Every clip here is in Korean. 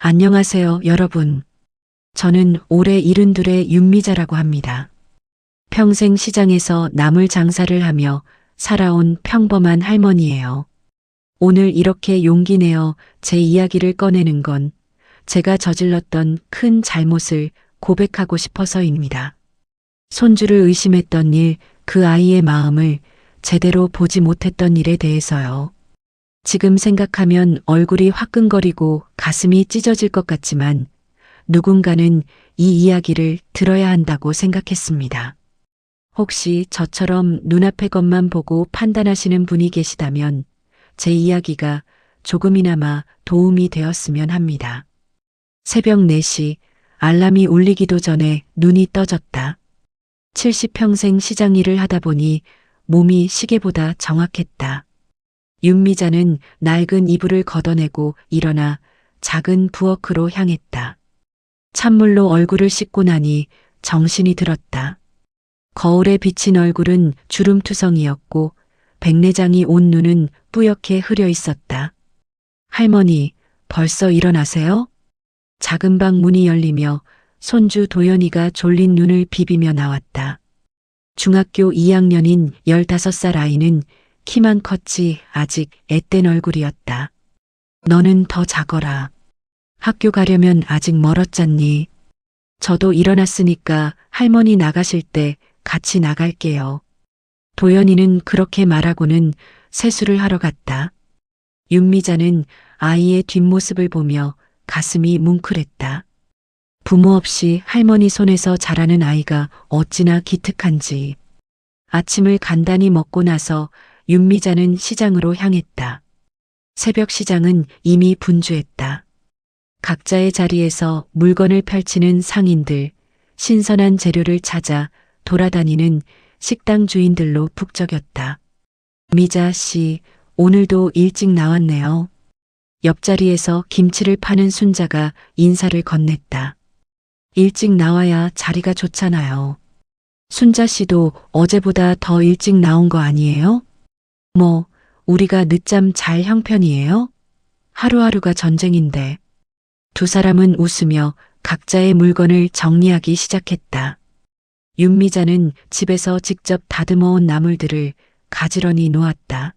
안녕하세요, 여러분. 저는 올해 72의 윤미자라고 합니다. 평생 시장에서 나물 장사를 하며 살아온 평범한 할머니예요. 오늘 이렇게 용기 내어 제 이야기를 꺼내는 건 제가 저질렀던 큰 잘못을 고백하고 싶어서입니다. 손주를 의심했던 일, 그 아이의 마음을 제대로 보지 못했던 일에 대해서요. 지금 생각하면 얼굴이 화끈거리고 가슴이 찢어질 것 같지만 누군가는 이 이야기를 들어야 한다고 생각했습니다. 혹시 저처럼 눈앞의 것만 보고 판단하시는 분이 계시다면 제 이야기가 조금이나마 도움이 되었으면 합니다. 새벽 4시 알람이 울리기도 전에 눈이 떠졌다. 70평생 시장 일을 하다 보니 몸이 시계보다 정확했다. 윤미자는 낡은 이불을 걷어내고 일어나 작은 부엌으로 향했다. 찬물로 얼굴을 씻고 나니 정신이 들었다. 거울에 비친 얼굴은 주름투성이었고 백내장이 온 눈은 뿌옇게 흐려 있었다. 할머니, 벌써 일어나세요? 작은 방 문이 열리며 손주 도연이가 졸린 눈을 비비며 나왔다. 중학교 2학년인 15살 아이는 키만 컸지 아직 앳된 얼굴이었다. 너는 더 작어라. 학교 가려면 아직 멀었잖니. 저도 일어났으니까 할머니 나가실 때 같이 나갈게요. 도연이는 그렇게 말하고는 세수를 하러 갔다. 윤미자는 아이의 뒷모습을 보며 가슴이 뭉클했다. 부모 없이 할머니 손에서 자라는 아이가 어찌나 기특한지. 아침을 간단히 먹고 나서 윤미자는 시장으로 향했다. 새벽 시장은 이미 분주했다. 각자의 자리에서 물건을 펼치는 상인들, 신선한 재료를 찾아 돌아다니는 식당 주인들로 북적였다. 미자 씨, 오늘도 일찍 나왔네요. 옆자리에서 김치를 파는 순자가 인사를 건넸다. 일찍 나와야 자리가 좋잖아요. 순자 씨도 어제보다 더 일찍 나온 거 아니에요? 뭐, 우리가 늦잠 잘 형편이에요? 하루하루가 전쟁인데. 두 사람은 웃으며 각자의 물건을 정리하기 시작했다. 윤미자는 집에서 직접 다듬어온 나물들을 가지런히 놓았다.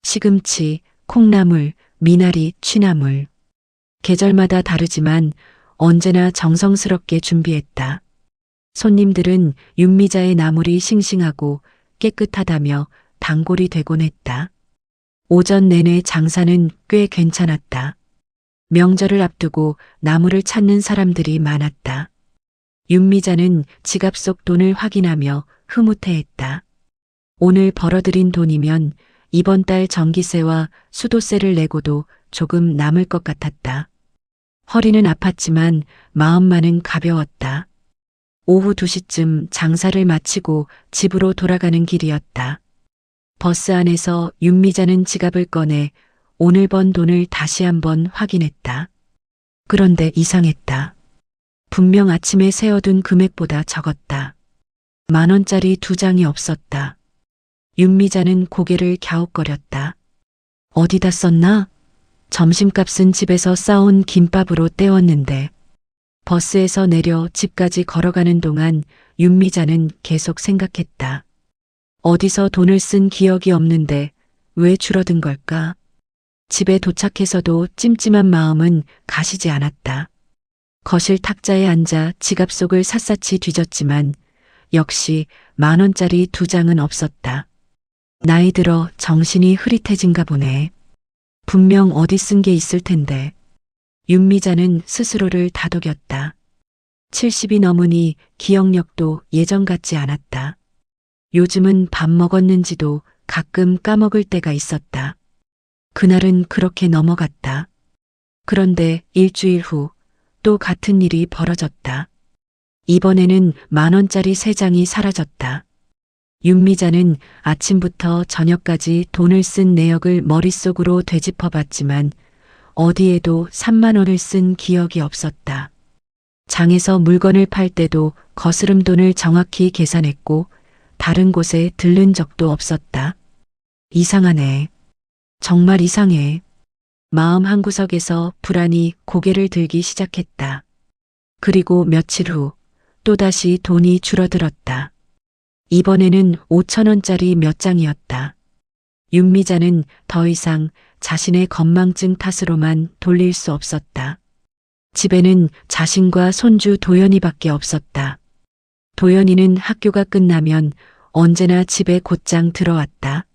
시금치, 콩나물, 미나리, 취나물. 계절마다 다르지만 언제나 정성스럽게 준비했다. 손님들은 윤미자의 나물이 싱싱하고 깨끗하다며 단골이 되곤 했다. 오전 내내 장사는 꽤 괜찮았다. 명절을 앞두고 나물을 찾는 사람들이 많았다. 윤미자는 지갑 속 돈을 확인하며 흐뭇해했다. 오늘 벌어들인 돈이면 이번 달 전기세와 수도세를 내고도 조금 남을 것 같았다. 허리는 아팠지만 마음만은 가벼웠다. 오후 2시쯤 장사를 마치고 집으로 돌아가는 길이었다. 버스 안에서 윤미자는 지갑을 꺼내 오늘 번 돈을 다시 한번 확인했다. 그런데 이상했다. 분명 아침에 세어둔 금액보다 적었다. 10,000원짜리 2장이 없었다. 윤미자는 고개를 갸웃거렸다. 어디다 썼나? 점심값은 집에서 싸온 김밥으로 때웠는데. 버스에서 내려 집까지 걸어가는 동안 윤미자는 계속 생각했다. 어디서 돈을 쓴 기억이 없는데 왜 줄어든 걸까? 집에 도착해서도 찜찜한 마음은 가시지 않았다. 거실 탁자에 앉아 지갑 속을 샅샅이 뒤졌지만 역시 10,000원짜리 2장은 없었다. 나이 들어 정신이 흐릿해진가 보네. 분명 어디 쓴 게 있을 텐데. 윤미자는 스스로를 다독였다. 70이 넘으니 기억력도 예전 같지 않았다. 요즘은 밥 먹었는지도 가끔 까먹을 때가 있었다. 그날은 그렇게 넘어갔다. 그런데 일주일 후 또 같은 일이 벌어졌다. 이번에는 10,000원짜리 3장이 사라졌다. 윤미자는 아침부터 저녁까지 돈을 쓴 내역을 머릿속으로 되짚어봤지만 어디에도 30,000원을 쓴 기억이 없었다. 장에서 물건을 팔 때도 거스름 돈을 정확히 계산했고 다른 곳에 들른 적도 없었다. 이상하네. 정말 이상해. 마음 한구석에서 불안이 고개를 들기 시작했다. 그리고 며칠 후 또다시 돈이 줄어들었다. 이번에는 5,000원짜리 몇 장이었다. 윤미자는 더 이상 자신의 건망증 탓으로만 돌릴 수 없었다. 집에는 자신과 손주 도연이밖에 없었다. 도연이는 학교가 끝나면 언제나 집에 곧장 들어왔다.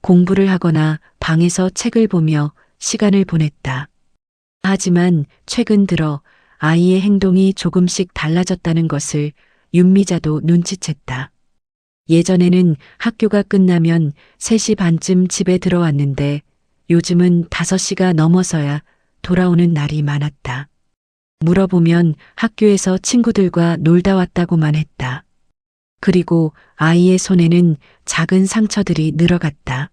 공부를 하거나 방에서 책을 보며 시간을 보냈다. 하지만 최근 들어 아이의 행동이 조금씩 달라졌다는 것을 윤미자도 눈치챘다. 예전에는 학교가 끝나면 3시 반쯤 집에 들어왔는데 요즘은 5시가 넘어서야 돌아오는 날이 많았다. 물어보면 학교에서 친구들과 놀다 왔다고만 했다. 그리고 아이의 손에는 작은 상처들이 늘어갔다.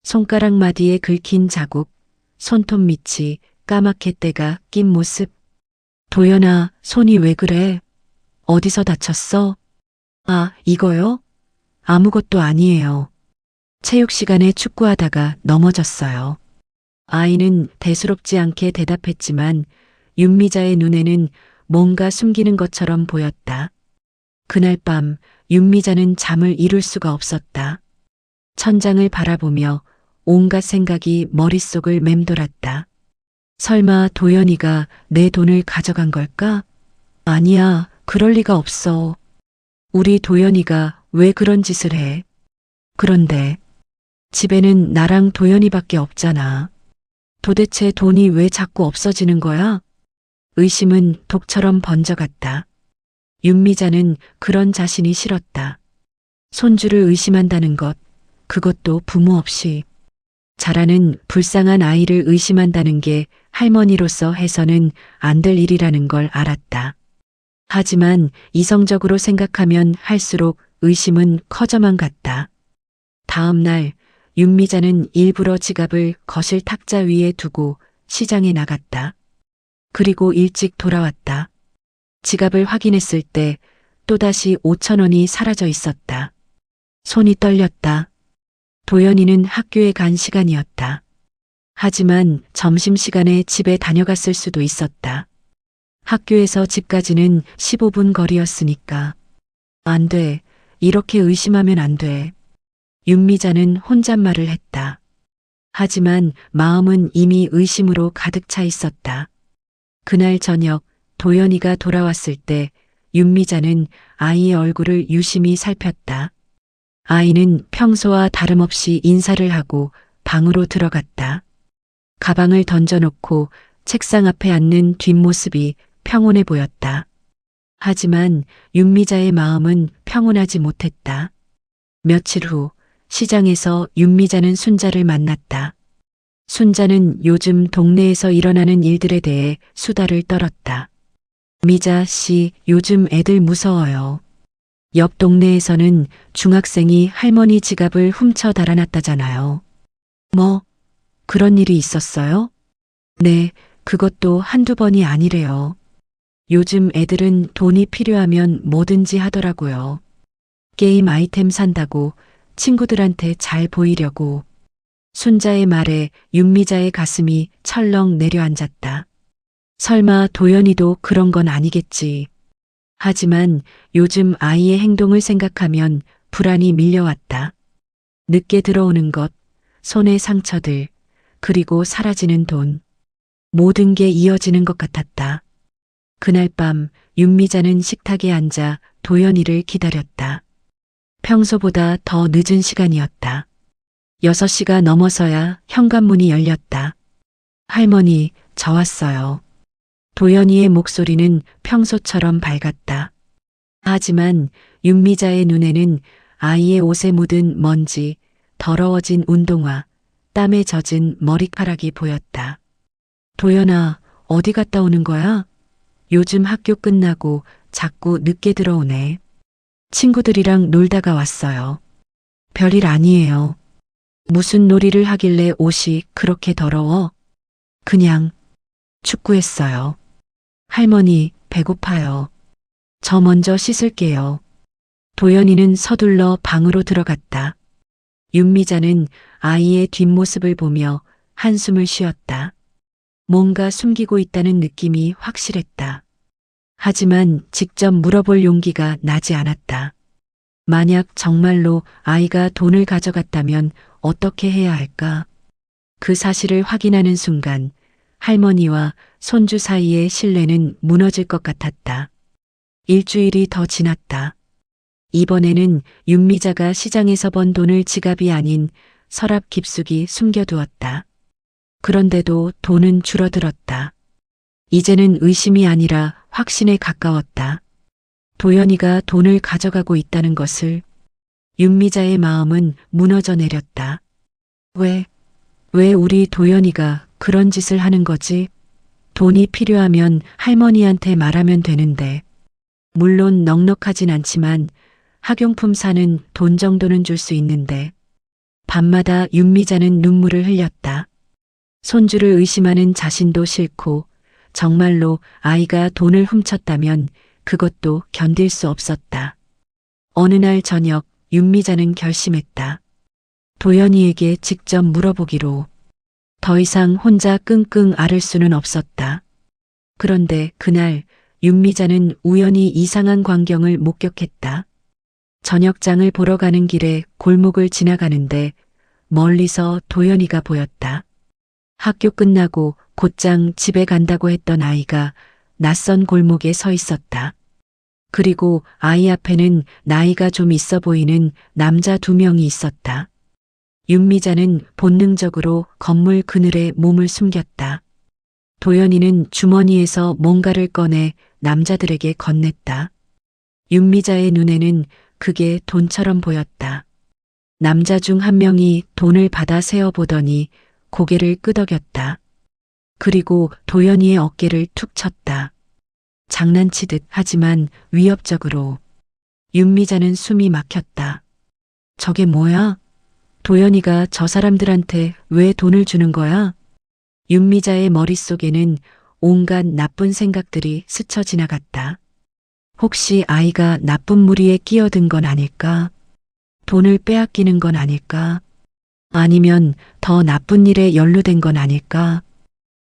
손가락 마디에 긁힌 자국, 손톱 밑이 까맣게 때가 낀 모습. 도연아, 손이 왜 그래? 어디서 다쳤어? 아, 이거요? 아무것도 아니에요. 체육 시간에 축구하다가 넘어졌어요. 아이는 대수롭지 않게 대답했지만 윤미자의 눈에는 뭔가 숨기는 것처럼 보였다. 그날 밤 윤미자는 잠을 이룰 수가 없었다. 천장을 바라보며 온갖 생각이 머릿속을 맴돌았다. 설마 도연이가 내 돈을 가져간 걸까? 아니야, 그럴 리가 없어. 우리 도연이가 왜 그런 짓을 해? 그런데 집에는 나랑 도연이밖에 없잖아. 도대체 돈이 왜 자꾸 없어지는 거야? 의심은 독처럼 번져갔다. 윤미자는 그런 자신이 싫었다. 손주를 의심한다는 것, 그것도 부모 없이. 자라는 불쌍한 아이를 의심한다는 게 할머니로서 해서는 안 될 일이라는 걸 알았다. 하지만 이성적으로 생각하면 할수록 의심은 커져만 갔다. 다음 날 윤미자는 일부러 지갑을 거실 탁자 위에 두고 시장에 나갔다. 그리고 일찍 돌아왔다. 지갑을 확인했을 때 또다시 5,000원이 사라져 있었다. 손이 떨렸다. 도연이는 학교에 간 시간이었다. 하지만 점심시간에 집에 다녀갔을 수도 있었다. 학교에서 집까지는 15분 거리였으니까. 안 돼. 이렇게 의심하면 안 돼. 윤미자는 혼잣말을 했다. 하지만 마음은 이미 의심으로 가득 차 있었다. 그날 저녁 도연이가 돌아왔을 때 윤미자는 아이의 얼굴을 유심히 살폈다. 아이는 평소와 다름없이 인사를 하고 방으로 들어갔다. 가방을 던져놓고 책상 앞에 앉는 뒷모습이 평온해 보였다. 하지만 윤미자의 마음은 평온하지 못했다. 며칠 후 시장에서 윤미자는 순자를 만났다. 순자는 요즘 동네에서 일어나는 일들에 대해 수다를 떨었다. 미자 씨, 요즘 애들 무서워요. 옆 동네에서는 중학생이 할머니 지갑을 훔쳐 달아났다잖아요. 뭐, 그런 일이 있었어요? 네, 그것도 한두 번이 아니래요. 요즘 애들은 돈이 필요하면 뭐든지 하더라고요. 게임 아이템 산다고 친구들한테 잘 보이려고. 순자의 말에 윤미자의 가슴이 철렁 내려앉았다. 설마 도연이도 그런 건 아니겠지. 하지만 요즘 아이의 행동을 생각하면 불안이 밀려왔다. 늦게 들어오는 것, 손의 상처들, 그리고 사라지는 돈. 모든 게 이어지는 것 같았다. 그날 밤 윤미자는 식탁에 앉아 도연이를 기다렸다. 평소보다 더 늦은 시간이었다. 6시가 넘어서야 현관문이 열렸다. 할머니, 저 왔어요. 도연이의 목소리는 평소처럼 밝았다. 하지만 윤미자의 눈에는 아이의 옷에 묻은 먼지, 더러워진 운동화, 땀에 젖은 머리카락이 보였다. 도연아, 어디 갔다 오는 거야? 요즘 학교 끝나고 자꾸 늦게 들어오네. 친구들이랑 놀다가 왔어요. 별일 아니에요. 무슨 놀이를 하길래 옷이 그렇게 더러워? 그냥 축구했어요. 할머니, 배고파요. 저 먼저 씻을게요. 도연이는 서둘러 방으로 들어갔다. 윤미자는 아이의 뒷모습을 보며 한숨을 쉬었다. 뭔가 숨기고 있다는 느낌이 확실했다. 하지만 직접 물어볼 용기가 나지 않았다. 만약 정말로 아이가 돈을 가져갔다면 어떻게 해야 할까? 그 사실을 확인하는 순간 할머니와 손주 사이의 신뢰는 무너질 것 같았다. 일주일이 더 지났다. 이번에는 윤미자가 시장에서 번 돈을 지갑이 아닌 서랍 깊숙이 숨겨두었다. 그런데도 돈은 줄어들었다. 이제는 의심이 아니라 확신에 가까웠다. 도연이가 돈을 가져가고 있다는 것을. 윤미자의 마음은 무너져 내렸다. 왜 우리 도연이가 그런 짓을 하는 거지? 돈이 필요하면 할머니한테 말하면 되는데. 물론 넉넉하진 않지만 학용품 사는 돈 정도는 줄 수 있는데. 밤마다 윤미자는 눈물을 흘렸다. 손주를 의심하는 자신도 싫고 정말로 아이가 돈을 훔쳤다면 그것도 견딜 수 없었다. 어느 날 저녁 윤미자는 결심했다. 도연이에게 직접 물어보기로. 더 이상 혼자 끙끙 앓을 수는 없었다. 그런데 그날 윤미자는 우연히 이상한 광경을 목격했다. 저녁장을 보러 가는 길에 골목을 지나가는데 멀리서 도연이가 보였다. 학교 끝나고 곧장 집에 간다고 했던 아이가 낯선 골목에 서 있었다. 그리고 아이 앞에는 나이가 좀 있어 보이는 남자 2명이 있었다. 윤미자는 본능적으로 건물 그늘에 몸을 숨겼다. 도연이는 주머니에서 뭔가를 꺼내 남자들에게 건넸다. 윤미자의 눈에는 그게 돈처럼 보였다. 남자 중 한 명이 돈을 받아 세어보더니 고개를 끄덕였다. 그리고 도연이의 어깨를 툭 쳤다. 장난치듯 하지만 위협적으로. 윤미자는 숨이 막혔다. 저게 뭐야? 도연이가 저 사람들한테 왜 돈을 주는 거야? 윤미자의 머릿속에는 온갖 나쁜 생각들이 스쳐 지나갔다. 혹시 아이가 나쁜 무리에 끼어든 건 아닐까? 돈을 빼앗기는 건 아닐까? 아니면 더 나쁜 일에 연루된 건 아닐까?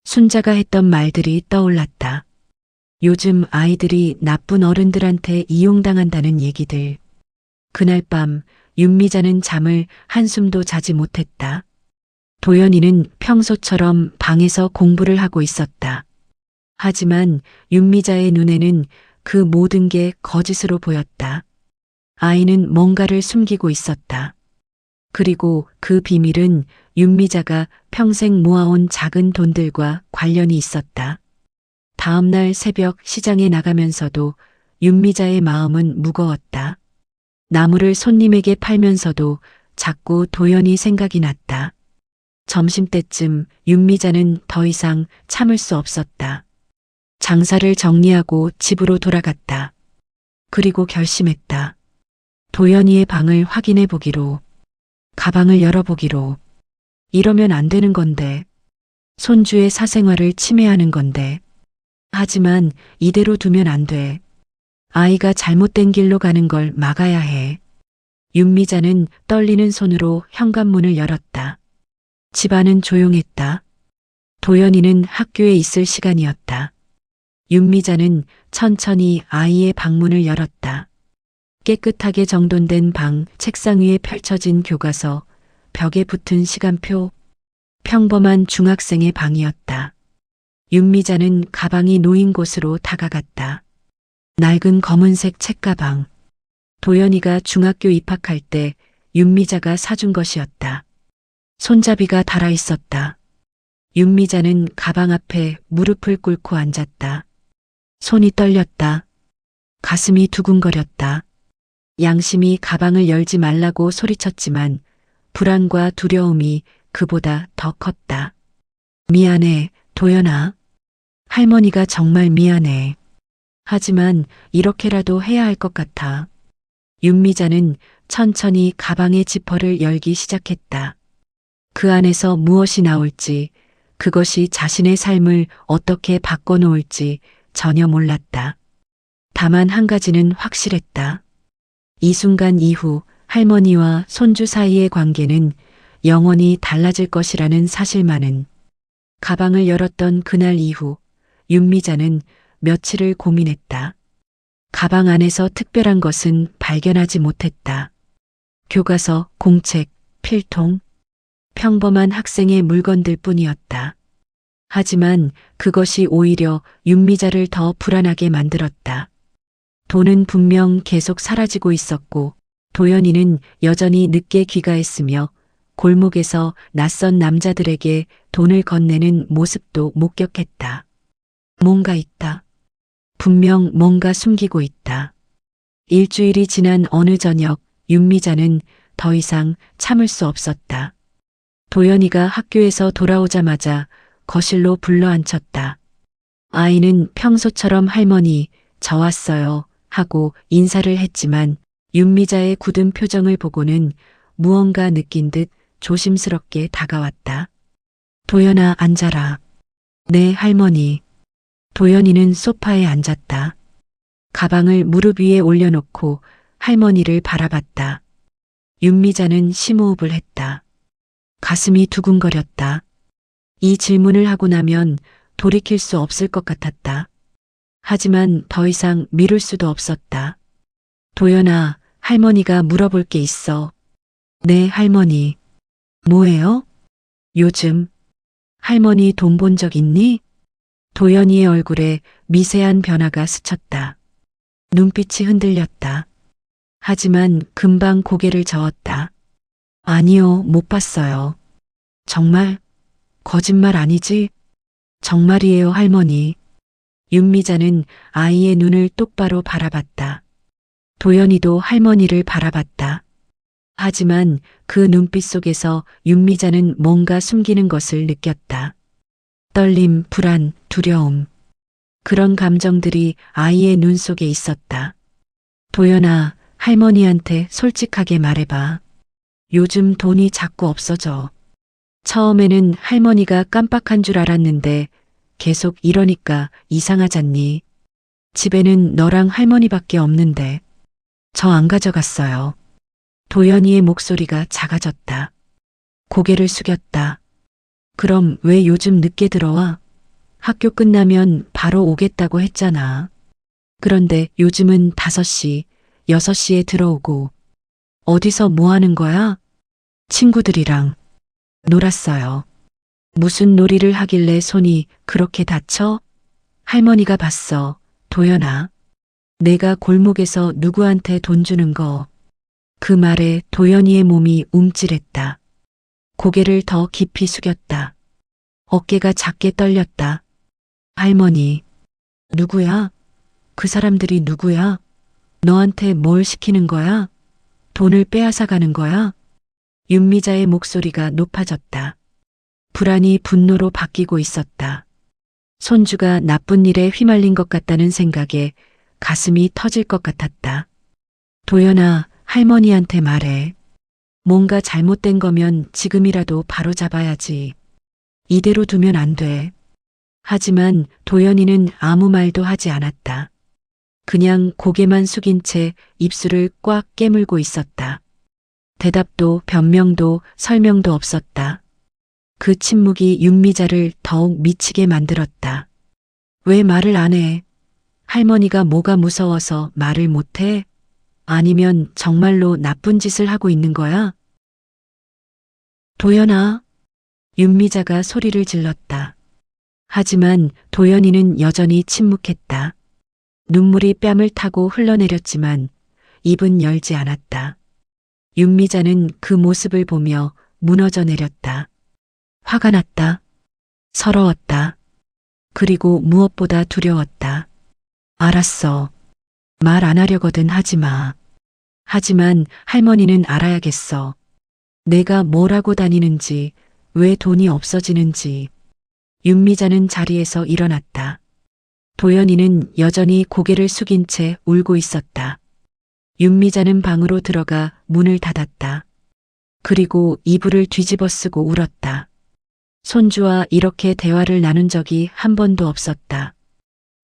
순자가 했던 말들이 떠올랐다. 요즘 아이들이 나쁜 어른들한테 이용당한다는 얘기들. 그날 밤 윤미자는 잠을 한숨도 자지 못했다. 도연이는 평소처럼 방에서 공부를 하고 있었다. 하지만 윤미자의 눈에는 그 모든 게 거짓으로 보였다. 아이는 뭔가를 숨기고 있었다. 그리고 그 비밀은 윤미자가 평생 모아온 작은 돈들과 관련이 있었다. 다음 날 새벽 시장에 나가면서도 윤미자의 마음은 무거웠다. 나무를 손님에게 팔면서도 자꾸 도연이 생각이 났다. 점심때쯤 윤미자는 더 이상 참을 수 없었다. 장사를 정리하고 집으로 돌아갔다. 그리고 결심했다. 도연이의 방을 확인해 보기로. 가방을 열어보기로. 이러면 안 되는 건데. 손주의 사생활을 침해하는 건데. 하지만 이대로 두면 안 돼. 아이가 잘못된 길로 가는 걸 막아야 해. 윤미자는 떨리는 손으로 현관문을 열었다. 집안은 조용했다. 도연이는 학교에 있을 시간이었다. 윤미자는 천천히 아이의 방문을 열었다. 깨끗하게 정돈된 방, 책상 위에 펼쳐진 교과서, 벽에 붙은 시간표. 평범한 중학생의 방이었다. 윤미자는 가방이 놓인 곳으로 다가갔다. 낡은 검은색 책가방. 도연이가 중학교 입학할 때 윤미자가 사준 것이었다. 손잡이가 달아 있었다. 윤미자는 가방 앞에 무릎을 꿇고 앉았다. 손이 떨렸다. 가슴이 두근거렸다. 양심이 가방을 열지 말라고 소리쳤지만 불안과 두려움이 그보다 더 컸다. 미안해, 도연아. 할머니가 정말 미안해. 하지만 이렇게라도 해야 할 것 같아. 윤미자는 천천히 가방의 지퍼를 열기 시작했다. 그 안에서 무엇이 나올지, 그것이 자신의 삶을 어떻게 바꿔놓을지 전혀 몰랐다. 다만 한 가지는 확실했다. 이 순간 이후 할머니와 손주 사이의 관계는 영원히 달라질 것이라는 사실만은. 가방을 열었던 그날 이후 윤미자는 며칠을 고민했다. 가방 안에서 특별한 것은 발견하지 못했다. 교과서, 공책, 필통, 평범한 학생의 물건들 뿐이었다. 하지만 그것이 오히려 윤미자를 더 불안하게 만들었다. 돈은 분명 계속 사라지고 있었고 도연이는 여전히 늦게 귀가했으며 골목에서 낯선 남자들에게 돈을 건네는 모습도 목격했다. 뭔가 있다. 분명 뭔가 숨기고 있다. 일주일이 지난 어느 저녁 윤미자는 더 이상 참을 수 없었다. 도연이가 학교에서 돌아오자마자 거실로 불러앉혔다. 아이는 평소처럼 할머니, 저 왔어요 하고 인사를 했지만 윤미자의 굳은 표정을 보고는 무언가 느낀 듯 조심스럽게 다가왔다. 도연아, 앉아라. 네, 할머니. 도연이는 소파에 앉았다. 가방을 무릎 위에 올려놓고 할머니를 바라봤다. 윤미자는 심호흡을 했다. 가슴이 두근거렸다. 이 질문을 하고 나면 돌이킬 수 없을 것 같았다. 하지만 더 이상 미룰 수도 없었다. 도연아, 할머니가 물어볼 게 있어. 네, 할머니. 뭐예요? 요즘 할머니 돈 본 적 있니? 도연이의 얼굴에 미세한 변화가 스쳤다. 눈빛이 흔들렸다. 하지만 금방 고개를 저었다. 아니요, 못 봤어요. 정말? 거짓말 아니지? 정말이에요, 할머니. 윤미자는 아이의 눈을 똑바로 바라봤다. 도연이도 할머니를 바라봤다. 하지만 그 눈빛 속에서 윤미자는 뭔가 숨기는 것을 느꼈다. 떨림, 불안, 두려움. 그런 감정들이 아이의 눈 속에 있었다. 도연아, 할머니한테 솔직하게 말해봐. 요즘 돈이 자꾸 없어져. 처음에는 할머니가 깜빡한 줄 알았는데 계속 이러니까 이상하잖니. 집에는 너랑 할머니밖에 없는데. 저 안 가져갔어요. 도연이의 목소리가 작아졌다. 고개를 숙였다. 그럼 왜 요즘 늦게 들어와? 학교 끝나면 바로 오겠다고 했잖아. 그런데 요즘은 5시, 6시에 들어오고. 어디서 뭐 하는 거야? 친구들이랑 놀았어요. 무슨 놀이를 하길래 손이 그렇게 다쳐? 할머니가 봤어, 도연아. 내가 골목에서 누구한테 돈 주는 거. 그 말에 도연이의 몸이 움찔했다. 고개를 더 깊이 숙였다. 어깨가 작게 떨렸다. 할머니, 누구야? 그 사람들이 누구야? 너한테 뭘 시키는 거야? 돈을 빼앗아 가는 거야? 윤미자의 목소리가 높아졌다. 불안이 분노로 바뀌고 있었다. 손주가 나쁜 일에 휘말린 것 같다는 생각에 가슴이 터질 것 같았다. 도연아, 할머니한테 말해. 뭔가 잘못된 거면 지금이라도 바로 잡아야지. 이대로 두면 안 돼. 하지만 도연이는 아무 말도 하지 않았다. 그냥 고개만 숙인 채 입술을 꽉 깨물고 있었다. 대답도 변명도 설명도 없었다. 그 침묵이 윤미자를 더욱 미치게 만들었다. 왜 말을 안 해? 할머니가 뭐가 무서워서 말을 못 해? 아니면 정말로 나쁜 짓을 하고 있는 거야? 도연아. 윤미자가 소리를 질렀다. 하지만 도연이는 여전히 침묵했다. 눈물이 뺨을 타고 흘러내렸지만 입은 열지 않았다. 윤미자는 그 모습을 보며 무너져 내렸다. 화가 났다. 서러웠다. 그리고 무엇보다 두려웠다. 알았어. 말 안 하려거든 하지 마. 하지만 할머니는 알아야겠어. 내가 뭘 하고 다니는지, 왜 돈이 없어지는지. 윤미자는 자리에서 일어났다. 도연이는 여전히 고개를 숙인 채 울고 있었다. 윤미자는 방으로 들어가 문을 닫았다. 그리고 이불을 뒤집어 쓰고 울었다. 손주와 이렇게 대화를 나눈 적이 한 번도 없었다.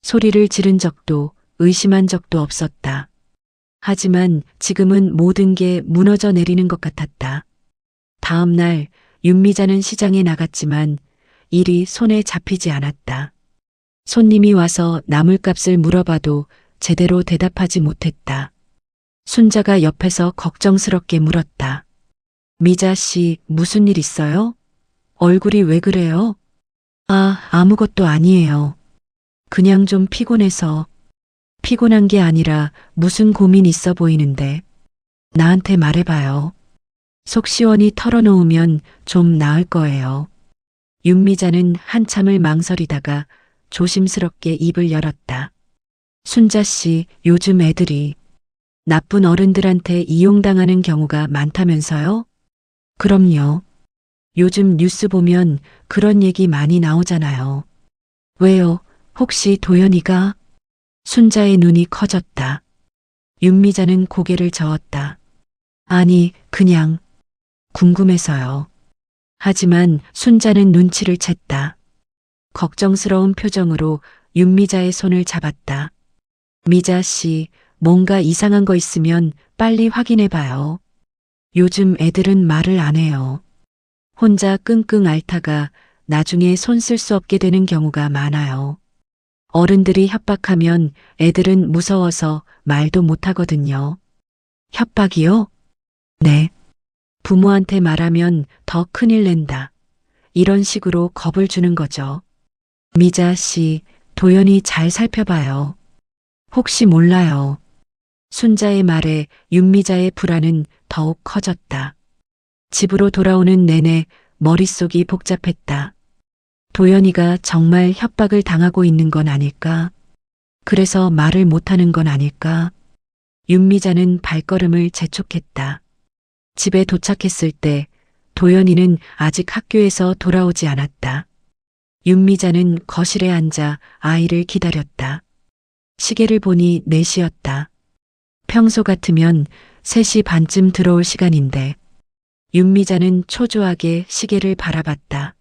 소리를 지른 적도 의심한 적도 없었다. 하지만 지금은 모든 게 무너져 내리는 것 같았다. 다음 날 윤미자는 시장에 나갔지만 일이 손에 잡히지 않았다. 손님이 와서 나물값을 물어봐도 제대로 대답하지 못했다. 순자가 옆에서 걱정스럽게 물었다. 미자 씨, 무슨 일 있어요? 얼굴이 왜 그래요? 아무것도 아니에요. 그냥 좀 피곤해서. 피곤한 게 아니라 무슨 고민 있어 보이는데. 나한테 말해봐요. 속 시원히 털어놓으면 좀 나을 거예요. 윤미자는 한참을 망설이다가 조심스럽게 입을 열었다. 순자 씨, 요즘 애들이 나쁜 어른들한테 이용당하는 경우가 많다면서요? 그럼요. 요즘 뉴스 보면 그런 얘기 많이 나오잖아요. 왜요? 혹시 도연이가? 순자의 눈이 커졌다. 윤미자는 고개를 저었다. 아니, 그냥 궁금해서요. 하지만 순자는 눈치를 챘다. 걱정스러운 표정으로 윤미자의 손을 잡았다. 미자 씨, 뭔가 이상한 거 있으면 빨리 확인해 봐요. 요즘 애들은 말을 안 해요. 혼자 끙끙 앓다가 나중에 손 쓸 수 없게 되는 경우가 많아요. 어른들이 협박하면 애들은 무서워서 말도 못 하거든요. 협박이요? 네. 부모한테 말하면 더 큰일 낸다. 이런 식으로 겁을 주는 거죠. 미자 씨, 도연이 잘 살펴봐요. 혹시 몰라요. 순자의 말에 윤미자의 불안은 더욱 커졌다. 집으로 돌아오는 내내 머릿속이 복잡했다. 도연이가 정말 협박을 당하고 있는 건 아닐까? 그래서 말을 못하는 건 아닐까? 윤미자는 발걸음을 재촉했다. 집에 도착했을 때 도연이는 아직 학교에서 돌아오지 않았다. 윤미자는 거실에 앉아 아이를 기다렸다. 시계를 보니 4시였다. 평소 같으면 3시 반쯤 들어올 시간인데 윤미자는 초조하게 시계를 바라봤다.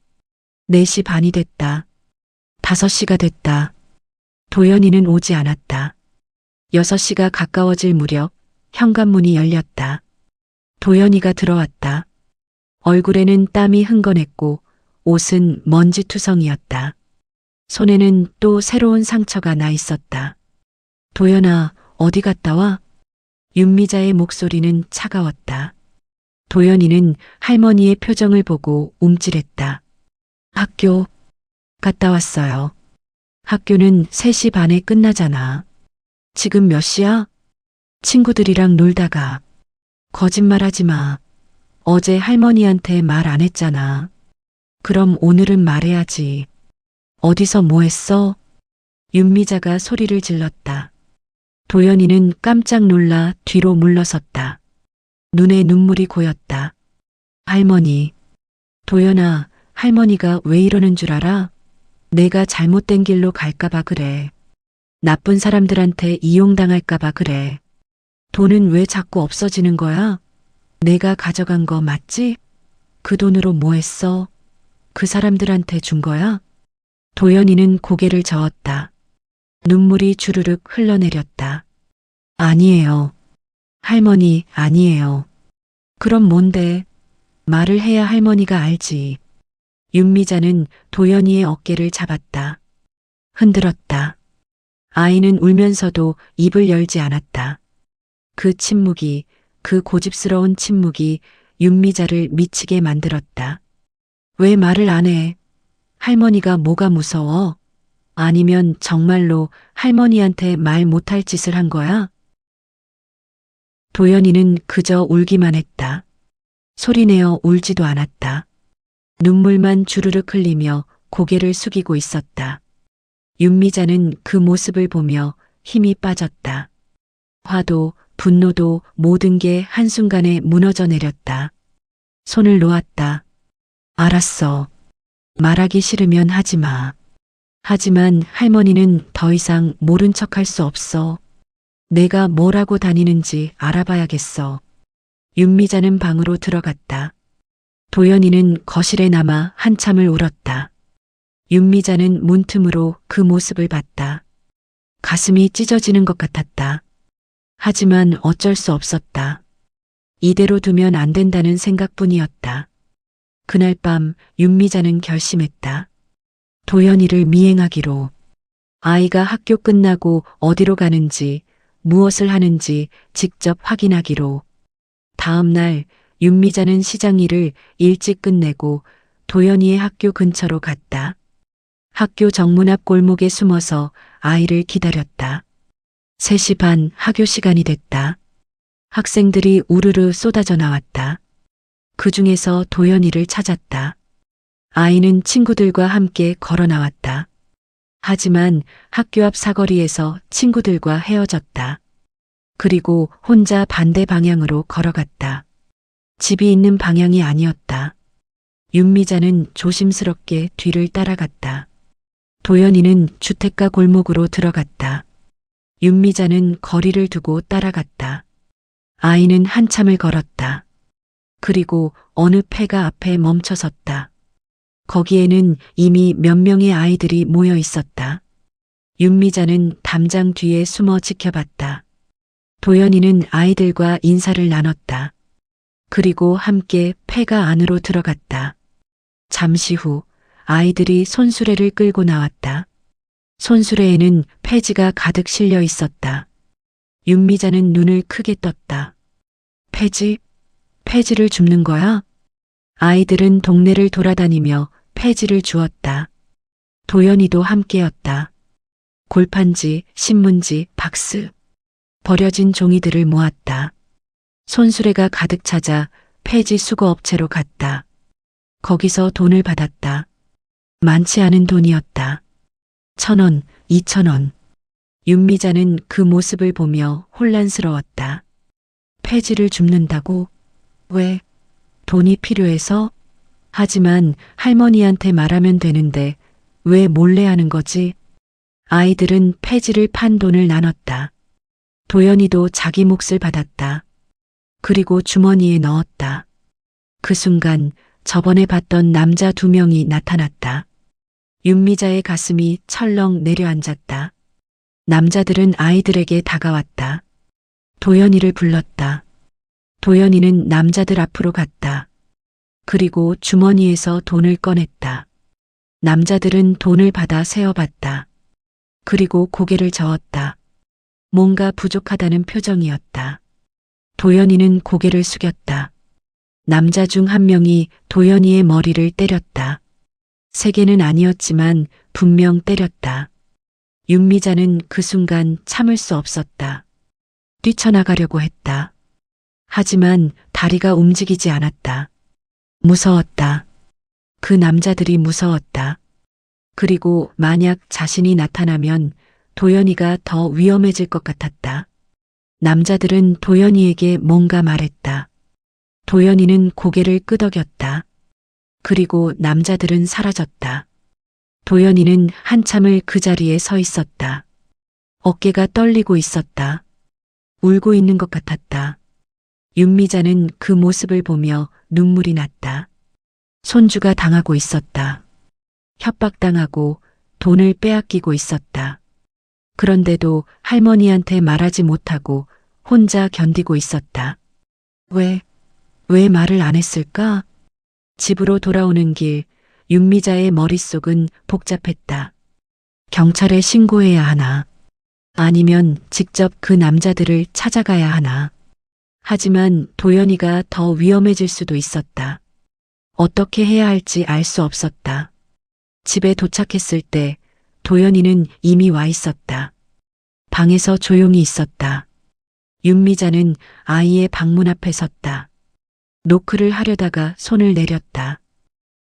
4시 반이 됐다. 5시가 됐다. 도연이는 오지 않았다. 6시가 가까워질 무렵 현관문이 열렸다. 도연이가 들어왔다. 얼굴에는 땀이 흥건했고 옷은 먼지투성이었다. 손에는 또 새로운 상처가 나 있었다. 도연아, 어디 갔다 와? 윤미자의 목소리는 차가웠다. 도연이는 할머니의 표정을 보고 움찔했다. 학교 갔다 왔어요. 학교는 3시 반에 끝나잖아. 지금 몇 시야? 친구들이랑 놀다가. 거짓말하지 마. 어제 할머니한테 말 안 했잖아. 그럼 오늘은 말해야지. 어디서 뭐 했어? 윤미자가 소리를 질렀다. 도연이는 깜짝 놀라 뒤로 물러섰다. 눈에 눈물이 고였다. 할머니. 도연아, 할머니가 왜 이러는 줄 알아? 내가 잘못된 길로 갈까봐 그래. 나쁜 사람들한테 이용당할까봐 그래. 돈은 왜 자꾸 없어지는 거야? 내가 가져간 거 맞지? 그 돈으로 뭐 했어? 그 사람들한테 준 거야? 도연이는 고개를 저었다. 눈물이 주르륵 흘러내렸다. 아니에요. 할머니, 아니에요. 그럼 뭔데? 말을 해야 할머니가 알지. 윤미자는 도연이의 어깨를 잡았다. 흔들었다. 아이는 울면서도 입을 열지 않았다. 그 침묵이, 그 고집스러운 침묵이 윤미자를 미치게 만들었다. 왜 말을 안 해? 할머니가 뭐가 무서워? 아니면 정말로 할머니한테 말 못할 짓을 한 거야? 도연이는 그저 울기만 했다. 소리내어 울지도 않았다. 눈물만 주르륵 흘리며 고개를 숙이고 있었다. 윤미자는 그 모습을 보며 힘이 빠졌다. 화도 분노도 모든 게 한순간에 무너져 내렸다. 손을 놓았다. 알았어. 말하기 싫으면 하지 마. 하지만 할머니는 더 이상 모른 척 할 수 없어. 내가 뭘 하고 다니는지 알아봐야겠어. 윤미자는 방으로 들어갔다. 도연이는 거실에 남아 한참을 울었다. 윤미자는 문틈으로 그 모습을 봤다. 가슴이 찢어지는 것 같았다. 하지만 어쩔 수 없었다. 이대로 두면 안 된다는 생각뿐이었다. 그날 밤 윤미자는 결심했다. 도연이를 미행하기로. 아이가 학교 끝나고 어디로 가는지, 무엇을 하는지 직접 확인하기로. 다음 날 윤미자는 시장 일을 일찍 끝내고 도연이의 학교 근처로 갔다. 학교 정문 앞 골목에 숨어서 아이를 기다렸다. 3시 반 학교 시간이 됐다. 학생들이 우르르 쏟아져 나왔다. 그 중에서 도연이를 찾았다. 아이는 친구들과 함께 걸어 나왔다. 하지만 학교 앞 사거리에서 친구들과 헤어졌다. 그리고 혼자 반대 방향으로 걸어갔다. 집이 있는 방향이 아니었다. 윤미자는 조심스럽게 뒤를 따라갔다. 도연이는 주택가 골목으로 들어갔다. 윤미자는 거리를 두고 따라갔다. 아이는 한참을 걸었다. 그리고 어느 폐가 앞에 멈춰섰다. 거기에는 이미 몇 명의 아이들이 모여 있었다. 윤미자는 담장 뒤에 숨어 지켜봤다. 도연이는 아이들과 인사를 나눴다. 그리고 함께 폐가 안으로 들어갔다. 잠시 후 아이들이 손수레를 끌고 나왔다. 손수레에는 폐지가 가득 실려 있었다. 윤미자는 눈을 크게 떴다. 폐지? 폐지를 줍는 거야? 아이들은 동네를 돌아다니며 폐지를 주었다. 도연이도 함께였다. 골판지, 신문지, 박스. 버려진 종이들을 모았다. 손수레가 가득 찾아 폐지 수거 업체로 갔다. 거기서 돈을 받았다. 많지 않은 돈이었다. 1,000원, 2,000원. 윤미자는 그 모습을 보며 혼란스러웠다. 폐지를 줍는다고? 왜? 돈이 필요해서? 하지만 할머니한테 말하면 되는데 왜 몰래 하는 거지? 아이들은 폐지를 판 돈을 나눴다. 도연이도 자기 몫을 받았다. 그리고 주머니에 넣었다. 그 순간 저번에 봤던 남자 2명이 나타났다. 윤미자의 가슴이 철렁 내려앉았다. 남자들은 아이들에게 다가왔다. 도연이를 불렀다. 도연이는 남자들 앞으로 갔다. 그리고 주머니에서 돈을 꺼냈다. 남자들은 돈을 받아 세어봤다. 그리고 고개를 저었다. 뭔가 부족하다는 표정이었다. 도연이는 고개를 숙였다. 남자 중 한 명이 도연이의 머리를 때렸다. 세게는 아니었지만 분명 때렸다. 윤미자는 그 순간 참을 수 없었다. 뛰쳐나가려고 했다. 하지만 다리가 움직이지 않았다. 무서웠다. 그 남자들이 무서웠다. 그리고 만약 자신이 나타나면 도연이가 더 위험해질 것 같았다. 남자들은 도연이에게 뭔가 말했다. 도연이는 고개를 끄덕였다. 그리고 남자들은 사라졌다. 도연이는 한참을 그 자리에 서 있었다. 어깨가 떨리고 있었다. 울고 있는 것 같았다. 윤미자는 그 모습을 보며 눈물이 났다. 손주가 당하고 있었다. 협박당하고 돈을 빼앗기고 있었다. 그런데도 할머니한테 말하지 못하고 혼자 견디고 있었다. 왜 말을 안 했을까? 집으로 돌아오는 길, 윤미자의 머릿속은 복잡했다. 경찰에 신고해야 하나? 아니면 직접 그 남자들을 찾아가야 하나? 하지만 도연이가 더 위험해질 수도 있었다. 어떻게 해야 할지 알 수 없었다. 집에 도착했을 때 도연이는 이미 와 있었다. 방에서 조용히 있었다. 윤미자는 아이의 방문 앞에 섰다. 노크를 하려다가 손을 내렸다.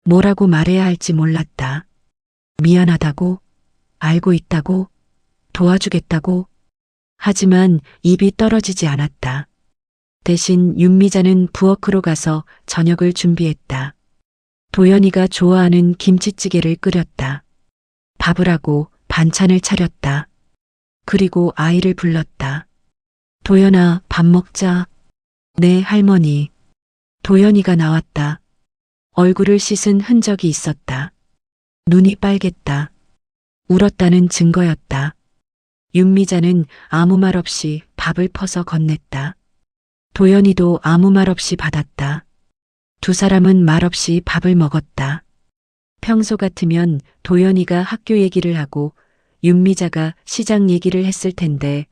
뭐라고 말해야 할지 몰랐다. 미안하다고? 알고 있다고? 도와주겠다고? 하지만 입이 떨어지지 않았다. 대신 윤미자는 부엌으로 가서 저녁을 준비했다. 도연이가 좋아하는 김치찌개를 끓였다. 밥을 하고 반찬을 차렸다. 그리고 아이를 불렀다. 도연아, 밥 먹자. 네, 할머니. 도연이가 나왔다. 얼굴을 씻은 흔적이 있었다. 눈이 빨갰다. 울었다는 증거였다. 윤미자는 아무 말 없이 밥을 퍼서 건넸다. 도연이도 아무 말 없이 받았다. 두 사람은 말없이 밥을 먹었다. 평소 같으면 도연이가 학교 얘기를 하고 윤미자가 시장 얘기를 했을 텐데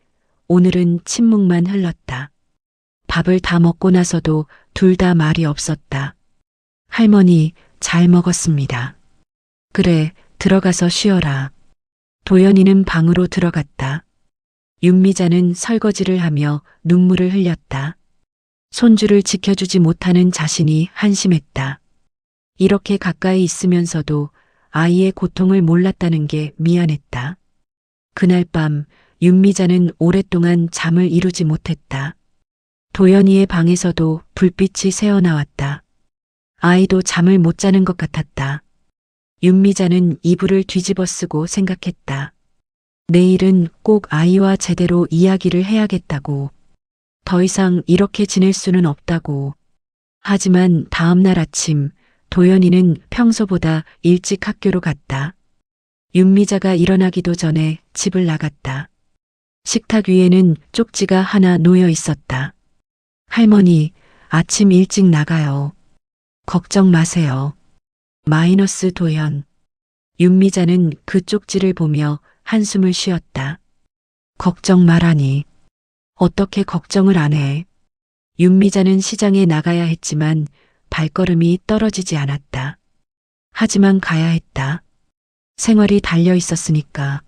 오늘은 침묵만 흘렀다. 밥을 다 먹고 나서도 둘 다 말이 없었다. 할머니, 잘 먹었습니다. 그래, 들어가서 쉬어라. 도연이는 방으로 들어갔다. 윤미자는 설거지를 하며 눈물을 흘렸다. 손주를 지켜주지 못하는 자신이 한심했다. 이렇게 가까이 있으면서도 아이의 고통을 몰랐다는 게 미안했다. 그날 밤 윤미자는 오랫동안 잠을 이루지 못했다. 도연이의 방에서도 불빛이 새어나왔다. 아이도 잠을 못 자는 것 같았다. 윤미자는 이불을 뒤집어 쓰고 생각했다. 내일은 꼭 아이와 제대로 이야기를 해야겠다고. 더 이상 이렇게 지낼 수는 없다고. 하지만 다음 날 아침 도연이는 평소보다 일찍 학교로 갔다. 윤미자가 일어나기도 전에 집을 나갔다. 식탁 위에는 쪽지가 하나 놓여 있었다. 할머니, 아침 일찍 나가요. 걱정 마세요. 마이너스 도연. 윤미자는 그 쪽지를 보며 한숨을 쉬었다. 걱정 말하니. 어떻게 걱정을 안 해. 윤미자는 시장에 나가야 했지만 발걸음이 떨어지지 않았다. 하지만 가야 했다. 생활이 달려 있었으니까.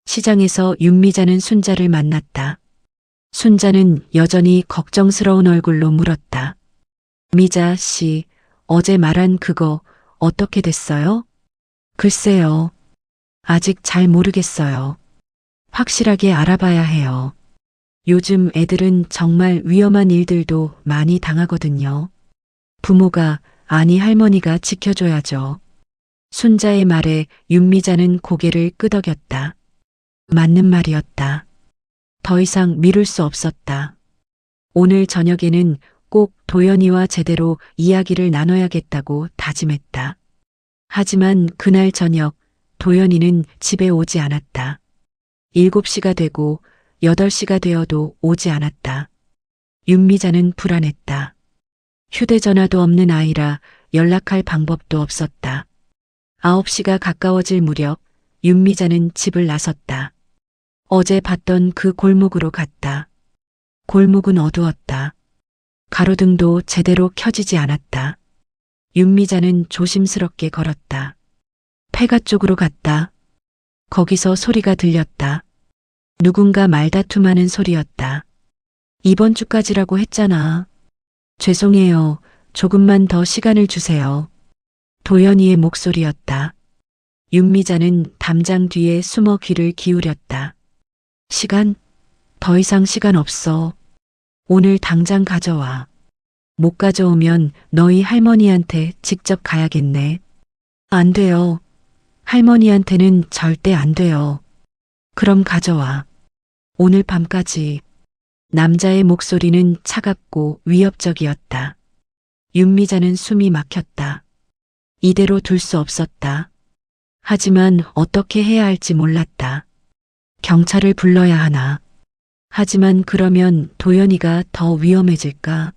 시장에서 윤미자는 순자를 만났다. 순자는 여전히 걱정스러운 얼굴로 물었다. 미자 씨, 어제 말한 그거 어떻게 됐어요? 글쎄요. 아직 잘 모르겠어요. 확실하게 알아봐야 해요. 요즘 애들은 정말 위험한 일들도 많이 당하거든요. 부모가, 아니 할머니가 지켜줘야죠. 순자의 말에 윤미자는 고개를 끄덕였다. 맞는 말이었다. 더 이상 미룰 수 없었다. 오늘 저녁에는 꼭 도연이와 제대로 이야기를 나눠야겠다고 다짐했다. 하지만 그날 저녁 도연이는 집에 오지 않았다. 7시가 되고 8시가 되어도 오지 않았다. 윤미자는 불안했다. 휴대전화도 없는 아이라 연락할 방법도 없었다. 9시가 가까워질 무렵 윤미자는 집을 나섰다. 어제 봤던 그 골목으로 갔다. 골목은 어두웠다. 가로등도 제대로 켜지지 않았다. 윤미자는 조심스럽게 걸었다. 폐가 쪽으로 갔다. 거기서 소리가 들렸다. 누군가 말다툼하는 소리였다. 이번 주까지라고 했잖아. 죄송해요. 조금만 더 시간을 주세요. 도연이의 목소리였다. 윤미자는 담장 뒤에 숨어 귀를 기울였다. 시간? 더 이상 시간 없어. 오늘 당장 가져와. 못 가져오면 너희 할머니한테 직접 가야겠네. 안 돼요. 할머니한테는 절대 안 돼요. 그럼 가져와. 오늘 밤까지. 남자의 목소리는 차갑고 위협적이었다. 윤미자는 숨이 막혔다. 이대로 둘 수 없었다. 하지만 어떻게 해야 할지 몰랐다. 경찰을 불러야 하나. 하지만 그러면 도연이가 더 위험해질까?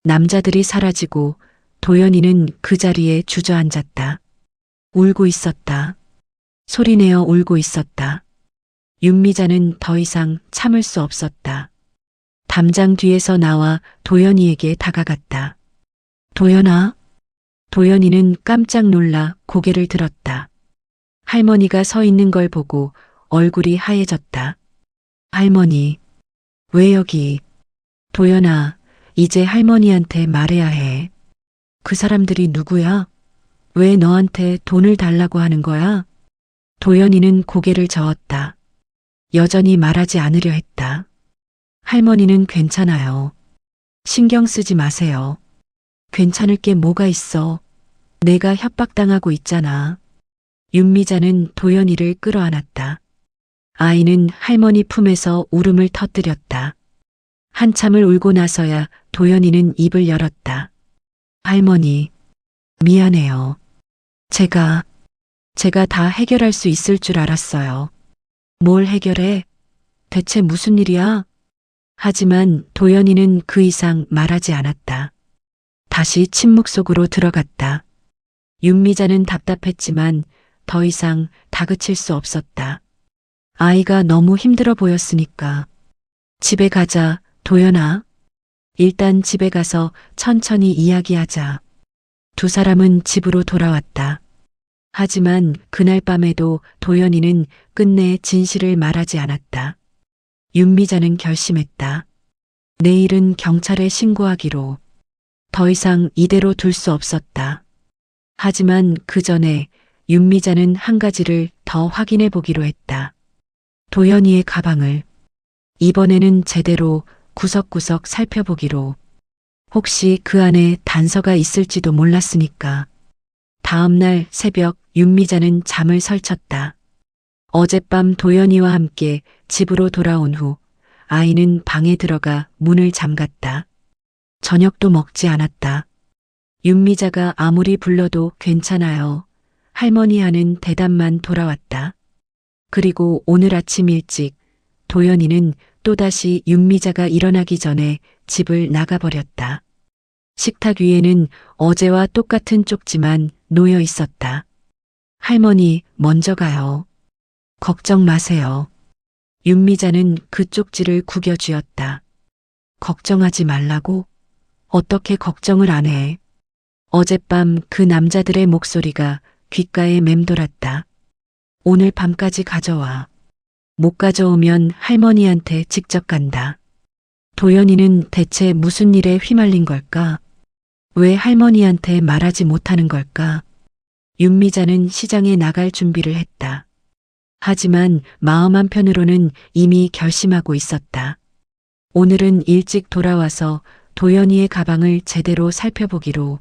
남자들이 사라지고 도연이는 그 자리에 주저앉았다. 울고 있었다. 소리내어 울고 있었다. 윤미자는 더 이상 참을 수 없었다. 담장 뒤에서 나와 도연이에게 다가갔다. 도연아? 도연이는 깜짝 놀라 고개를 들었다. 할머니가 서 있는 걸 보고 얼굴이 하얘졌다. 할머니, 왜 여기? 도연아, 이제 할머니한테 말해야 해. 그 사람들이 누구야? 왜 너한테 돈을 달라고 하는 거야? 도연이는 고개를 저었다. 여전히 말하지 않으려 했다. 할머니는 괜찮아요. 신경 쓰지 마세요. 괜찮을 게 뭐가 있어. 내가 협박당하고 있잖아. 윤미자는 도연이를 끌어안았다. 아이는 할머니 품에서 울음을 터뜨렸다. 한참을 울고 나서야 도연이는 입을 열었다. 할머니, 미안해요. 제가 다 해결할 수 있을 줄 알았어요. 뭘 해결해? 대체 무슨 일이야? 하지만 도연이는 그 이상 말하지 않았다. 다시 침묵 속으로 들어갔다. 윤미자는 답답했지만 더 이상 다그칠 수 없었다. 아이가 너무 힘들어 보였으니까. 집에 가자, 도연아. 일단 집에 가서 천천히 이야기하자. 두 사람은 집으로 돌아왔다. 하지만 그날 밤에도 도연이는 끝내 진실을 말하지 않았다. 윤미자는 결심했다. 내일은 경찰에 신고하기로. 더 이상 이대로 둘 수 없었다. 하지만 그 전에 윤미자는 한 가지를 더 확인해 보기로 했다. 도연이의 가방을. 이번에는 제대로 구석구석 살펴보기로. 혹시 그 안에 단서가 있을지도 몰랐으니까. 다음 날 새벽 윤미자는 잠을 설쳤다. 어젯밤 도연이와 함께 집으로 돌아온 후 아이는 방에 들어가 문을 잠갔다. 저녁도 먹지 않았다. 윤미자가 아무리 불러도 괜찮아요. 할머니 하는 대답만 돌아왔다. 그리고 오늘 아침 일찍 도연이는 또다시 윤미자가 일어나기 전에 집을 나가버렸다. 식탁 위에는 어제와 똑같은 쪽지만 놓여 있었다. 할머니, 먼저 가요. 걱정 마세요. 윤미자는 그 쪽지를 구겨쥐었다. 걱정하지 말라고? 어떻게 걱정을 안 해? 어젯밤 그 남자들의 목소리가 귓가에 맴돌았다. 오늘 밤까지 가져와. 못 가져오면 할머니한테 직접 간다. 도연이는 대체 무슨 일에 휘말린 걸까? 왜 할머니한테 말하지 못하는 걸까? 윤미자는 시장에 나갈 준비를 했다. 하지만 마음 한편으로는 이미 결심하고 있었다. 오늘은 일찍 돌아와서 도연이의 가방을 제대로 살펴보기로.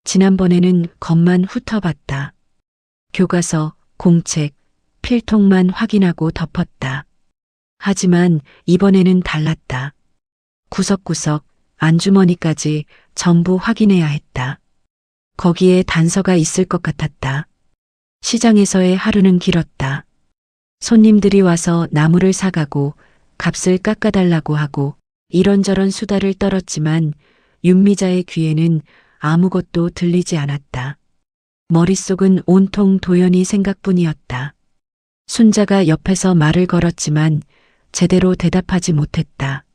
지난번에는 겉만 훑어봤다. 교과서, 공책, 필통만 확인하고 덮었다. 하지만 이번에는 달랐다. 구석구석, 안주머니까지 전부 확인해야 했다. 거기에 단서가 있을 것 같았다. 시장에서의 하루는 길었다. 손님들이 와서 나무를 사가고 값을 깎아달라고 하고 이런저런 수다를 떨었지만 윤미자의 귀에는 아무것도 들리지 않았다. 머릿속은 온통 도연이 생각뿐이었다. 순자가 옆에서 말을 걸었지만 제대로 대답하지 못했다.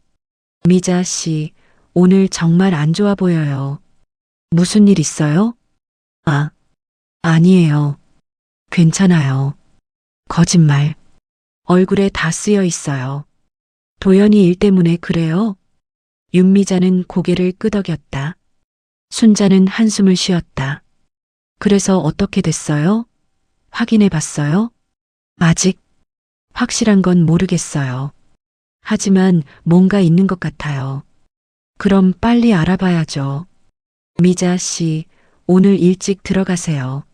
미자 씨, 오늘 정말 안 좋아 보여요. 무슨 일 있어요? 아니에요. 괜찮아요. 거짓말. 얼굴에 다 쓰여 있어요. 도연이 일 때문에 그래요? 윤미자는 고개를 끄덕였다. 순자는 한숨을 쉬었다. 그래서 어떻게 됐어요? 확인해 봤어요? 아직 확실한 건 모르겠어요. 하지만 뭔가 있는 것 같아요. 그럼 빨리 알아봐야죠. 미자 씨, 오늘 일찍 들어가세요.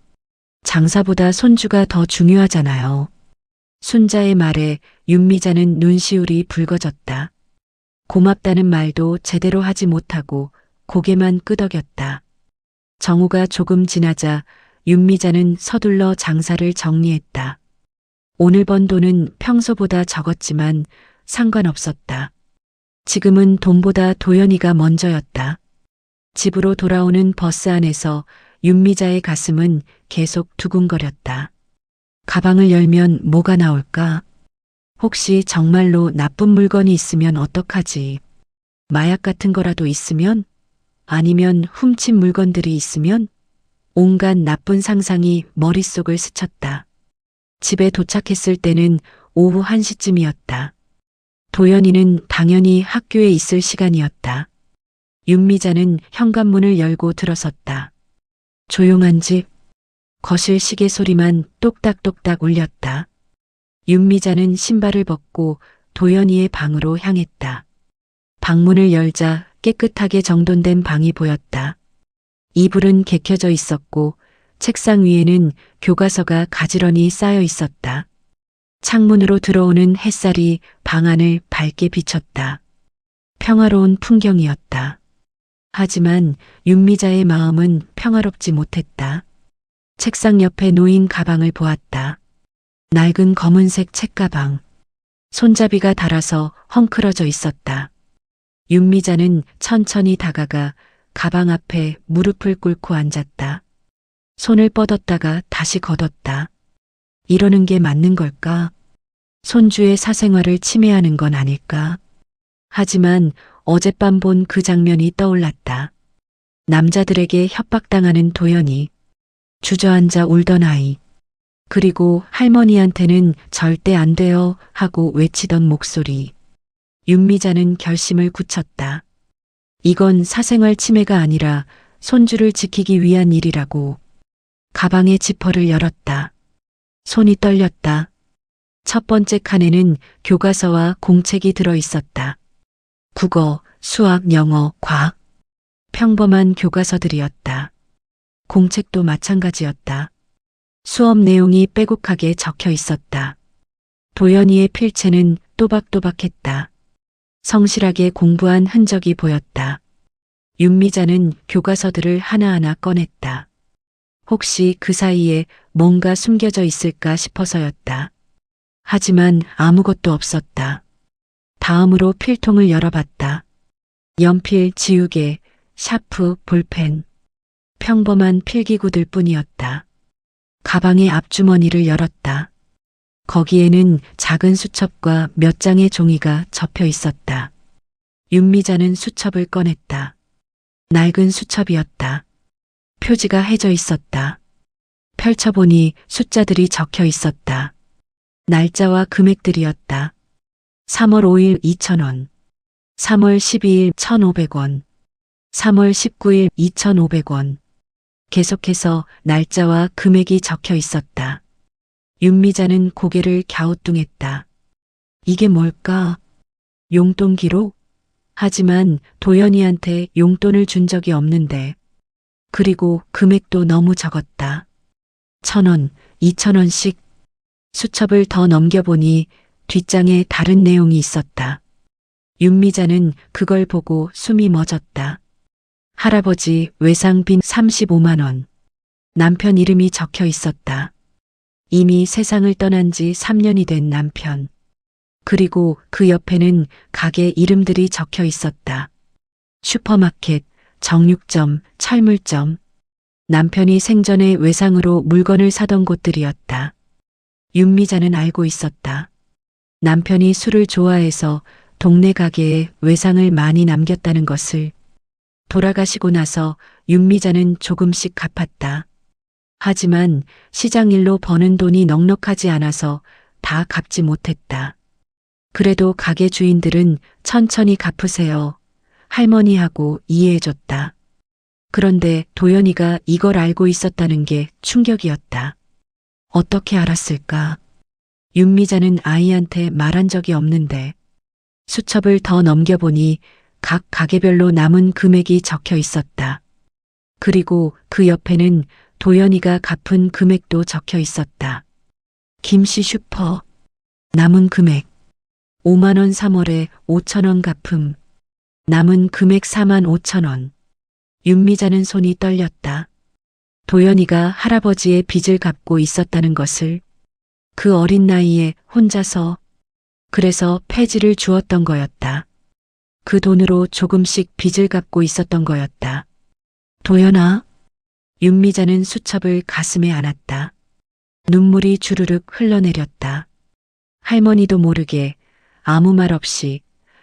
장사보다 손주가 더 중요하잖아요. 순자의 말에 윤미자는 눈시울이 붉어졌다. 고맙다는 말도 제대로 하지 못하고 고개만 끄덕였다. 정오가 조금 지나자 윤미자는 서둘러 장사를 정리했다. 오늘 번 돈은 평소보다 적었지만 상관없었다. 지금은 돈보다 도연이가 먼저였다. 집으로 돌아오는 버스 안에서 윤미자의 가슴은 계속 두근거렸다. 가방을 열면 뭐가 나올까? 혹시 정말로 나쁜 물건이 있으면 어떡하지? 마약 같은 거라도 있으면? 아니면 훔친 물건들이 있으면? 온갖 나쁜 상상이 머릿속을 스쳤다. 집에 도착했을 때는 오후 1시쯤이었다. 도연이는 당연히 학교에 있을 시간이었다. 윤미자는 현관문을 열고 들어섰다. 조용한 집, 거실 시계 소리만 똑딱똑딱 울렸다. 윤미자는 신발을 벗고 도연이의 방으로 향했다. 방문을 열자 깨끗하게 정돈된 방이 보였다. 이불은 개켜져 있었고 책상 위에는 교과서가 가지런히 쌓여 있었다. 창문으로 들어오는 햇살이 방 안을 밝게 비쳤다. 평화로운 풍경이었다. 하지만 윤미자의 마음은 평화롭지 못했다. 책상 옆에 놓인 가방을 보았다. 낡은 검은색 책가방. 손잡이가 닳아서 헝클어져 있었다. 윤미자는 천천히 다가가 가방 앞에 무릎을 꿇고 앉았다. 손을 뻗었다가 다시 걷었다. 이러는 게 맞는 걸까? 손주의 사생활을 침해하는 건 아닐까? 하지만 어젯밤 본 그 장면이 떠올랐다. 남자들에게 협박당하는 도연이, 주저앉아 울던 아이, 그리고 할머니한테는 절대 안 돼요 하고 외치던 목소리. 윤미자는 결심을 굳혔다. 이건 사생활 침해가 아니라 손주를 지키기 위한 일이라고. 가방의 지퍼를 열었다. 손이 떨렸다. 첫 번째 칸에는 교과서와 공책이 들어 있었다. 국어, 수학, 영어, 과학. 평범한 교과서들이었다. 공책도 마찬가지였다. 수업 내용이 빼곡하게 적혀 있었다. 도연이의 필체는 또박또박했다. 성실하게 공부한 흔적이 보였다. 윤미자는 교과서들을 하나하나 꺼냈다. 혹시 그 사이에 뭔가 숨겨져 있을까 싶어서였다. 하지만 아무것도 없었다. 다음으로 필통을 열어봤다. 연필, 지우개, 샤프, 볼펜. 평범한 필기구들 뿐이었다. 가방의 앞주머니를 열었다. 거기에는 작은 수첩과 몇 장의 종이가 접혀 있었다. 윤미자는 수첩을 꺼냈다. 낡은 수첩이었다. 표지가 해져 있었다. 펼쳐보니 숫자들이 적혀 있었다. 날짜와 금액들이었다. 3월 5일 2,000원, 3월 12일 1,500원, 3월 19일 2,500원. 계속해서 날짜와 금액이 적혀 있었다. 윤미자는 고개를 갸우뚱했다. 이게 뭘까? 용돈 기록? 하지만 도연이한테 용돈을 준 적이 없는데. 그리고 금액도 너무 적었다. 1,000원, 2,000원씩. 수첩을 더 넘겨보니 뒷장에 다른 내용이 있었다. 윤미자는 그걸 보고 숨이 멎었다. 할아버지 외상빈 35만 원. 남편 이름이 적혀 있었다. 이미 세상을 떠난 지 3년이 된 남편. 그리고 그 옆에는 가게 이름들이 적혀 있었다. 슈퍼마켓, 정육점, 철물점. 남편이 생전에 외상으로 물건을 사던 곳들이었다. 윤미자는 알고 있었다. 남편이 술을 좋아해서 동네 가게에 외상을 많이 남겼다는 것을. 돌아가시고 나서 윤미자는 조금씩 갚았다. 하지만 시장일로 버는 돈이 넉넉하지 않아서 다 갚지 못했다. 그래도 가게 주인들은 천천히 갚으세요. 할머니하고 이해해줬다. 그런데 도연이가 이걸 알고 있었다는 게 충격이었다. 어떻게 알았을까? 윤미자는 아이한테 말한 적이 없는데. 수첩을 더 넘겨보니 각 가게별로 남은 금액이 적혀 있었다. 그리고 그 옆에는 도연이가 갚은 금액도 적혀 있었다. 김씨 슈퍼. 남은 금액. 5만 원 3월에 5천 원 갚음. 남은 금액 4만 5천 원. 윤미자는 손이 떨렸다. 도연이가 할아버지의 빚을 갚고 있었다는 것을. 그 어린 나이에 혼자서. 그래서 폐지를 주었던 거였다. 그 돈으로 조금씩 빚을 갚고 있었던 거였다. 도연아. 윤미자는 수첩을 가슴에 안았다. 눈물이 주르륵 흘러내렸다. 할머니도 모르게 아무 말 없이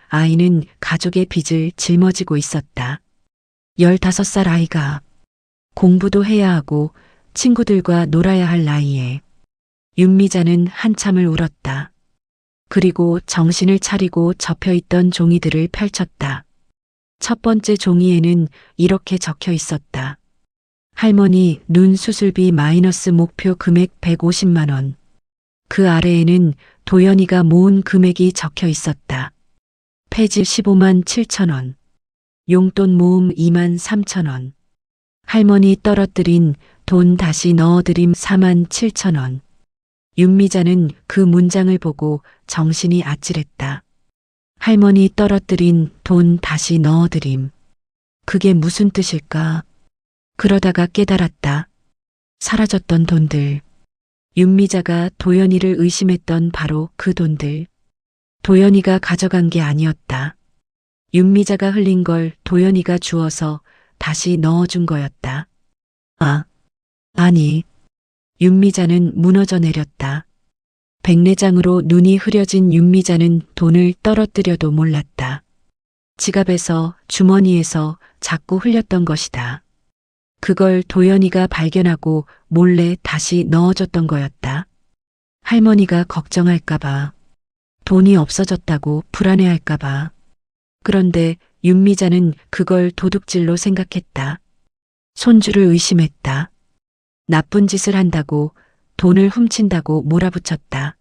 아이는 가족의 빚을 짊어지고 있었다. 15살 아이가 공부도 해야 하고 친구들과 놀아야 할 나이에. 윤미자는 한참을 울었다. 그리고 정신을 차리고 접혀있던 종이들을 펼쳤다. 첫 번째 종이에는 이렇게 적혀 있었다. 할머니 눈 수술비 마이너스 목표 금액 150만 원. 그 아래에는 도연이가 모은 금액이 적혀 있었다. 폐지 15만 7천 원. 용돈 모음 2만 3천 원. 할머니 떨어뜨린 돈 다시 넣어드림 4만 7천 원. 윤미자는 그 문장을 보고 정신이 아찔했다. 할머니 떨어뜨린 돈 다시 넣어드림. 그게 무슨 뜻일까? 그러다가 깨달았다. 사라졌던 돈들. 윤미자가 도연이를 의심했던 바로 그 돈들. 도연이가 가져간 게 아니었다. 윤미자가 흘린 걸 도연이가 주어서 다시 넣어준 거였다. 아니. 윤미자는 무너져 내렸다. 백내장으로 눈이 흐려진 윤미자는 돈을 떨어뜨려도 몰랐다. 지갑에서, 주머니에서 자꾸 흘렸던 것이다. 그걸 도연이가 발견하고 몰래 다시 넣어줬던 거였다. 할머니가 걱정할까봐, 돈이 없어졌다고 불안해할까봐. 그런데 윤미자는 그걸 도둑질로 생각했다. 손주를 의심했다. 나쁜 짓을 한다고, 돈을 훔친다고 몰아붙였다.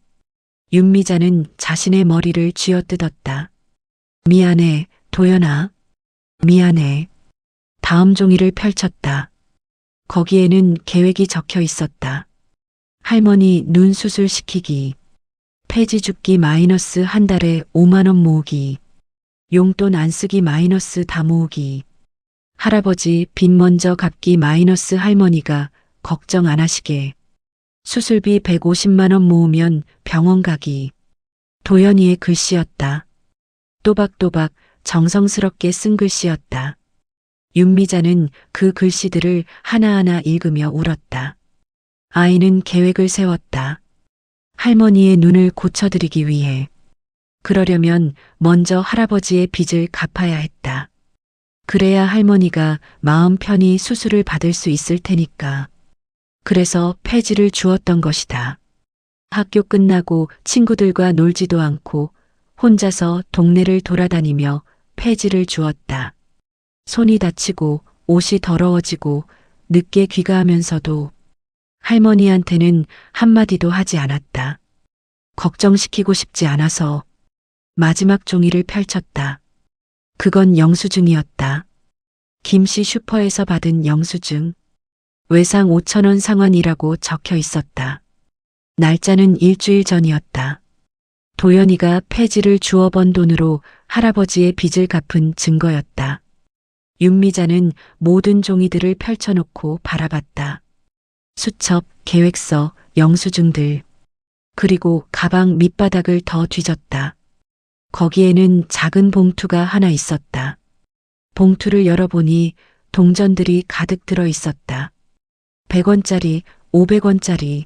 윤미자는 자신의 머리를 쥐어뜯었다. 미안해, 도연아. 미안해. 다음 종이를 펼쳤다. 거기에는 계획이 적혀 있었다. 할머니 눈 수술시키기. 폐지 줍기 마이너스 한 달에 5만 원 모으기. 용돈 안 쓰기 마이너스 다 모으기. 할아버지 빚 먼저 갚기 마이너스 할머니가 걱정 안 하시게. 수술비 150만 원 모으면 병원 가기. 도연이의 글씨였다. 또박또박 정성스럽게 쓴 글씨였다. 윤미자는 그 글씨들을 하나하나 읽으며 울었다. 아이는 계획을 세웠다. 할머니의 눈을 고쳐드리기 위해. 그러려면 먼저 할아버지의 빚을 갚아야 했다. 그래야 할머니가 마음 편히 수술을 받을 수 있을 테니까. 그래서 폐지를 주었던 것이다. 학교 끝나고 친구들과 놀지도 않고 혼자서 동네를 돌아다니며 폐지를 주었다. 손이 다치고 옷이 더러워지고 늦게 귀가하면서도 할머니한테는 한마디도 하지 않았다. 걱정시키고 싶지 않아서. 마지막 종이를 펼쳤다. 그건 영수증이었다. 김씨 슈퍼에서 받은 영수증. 외상 5천 원 상환이라고 적혀 있었다. 날짜는 일주일 전이었다. 도연이가 폐지를 주워 번 돈으로 할아버지의 빚을 갚은 증거였다. 윤미자는 모든 종이들을 펼쳐놓고 바라봤다. 수첩, 계획서, 영수증들. 그리고 가방 밑바닥을 더 뒤졌다. 거기에는 작은 봉투가 하나 있었다. 봉투를 열어보니 동전들이 가득 들어 있었다. 100원짜리, 500원짜리.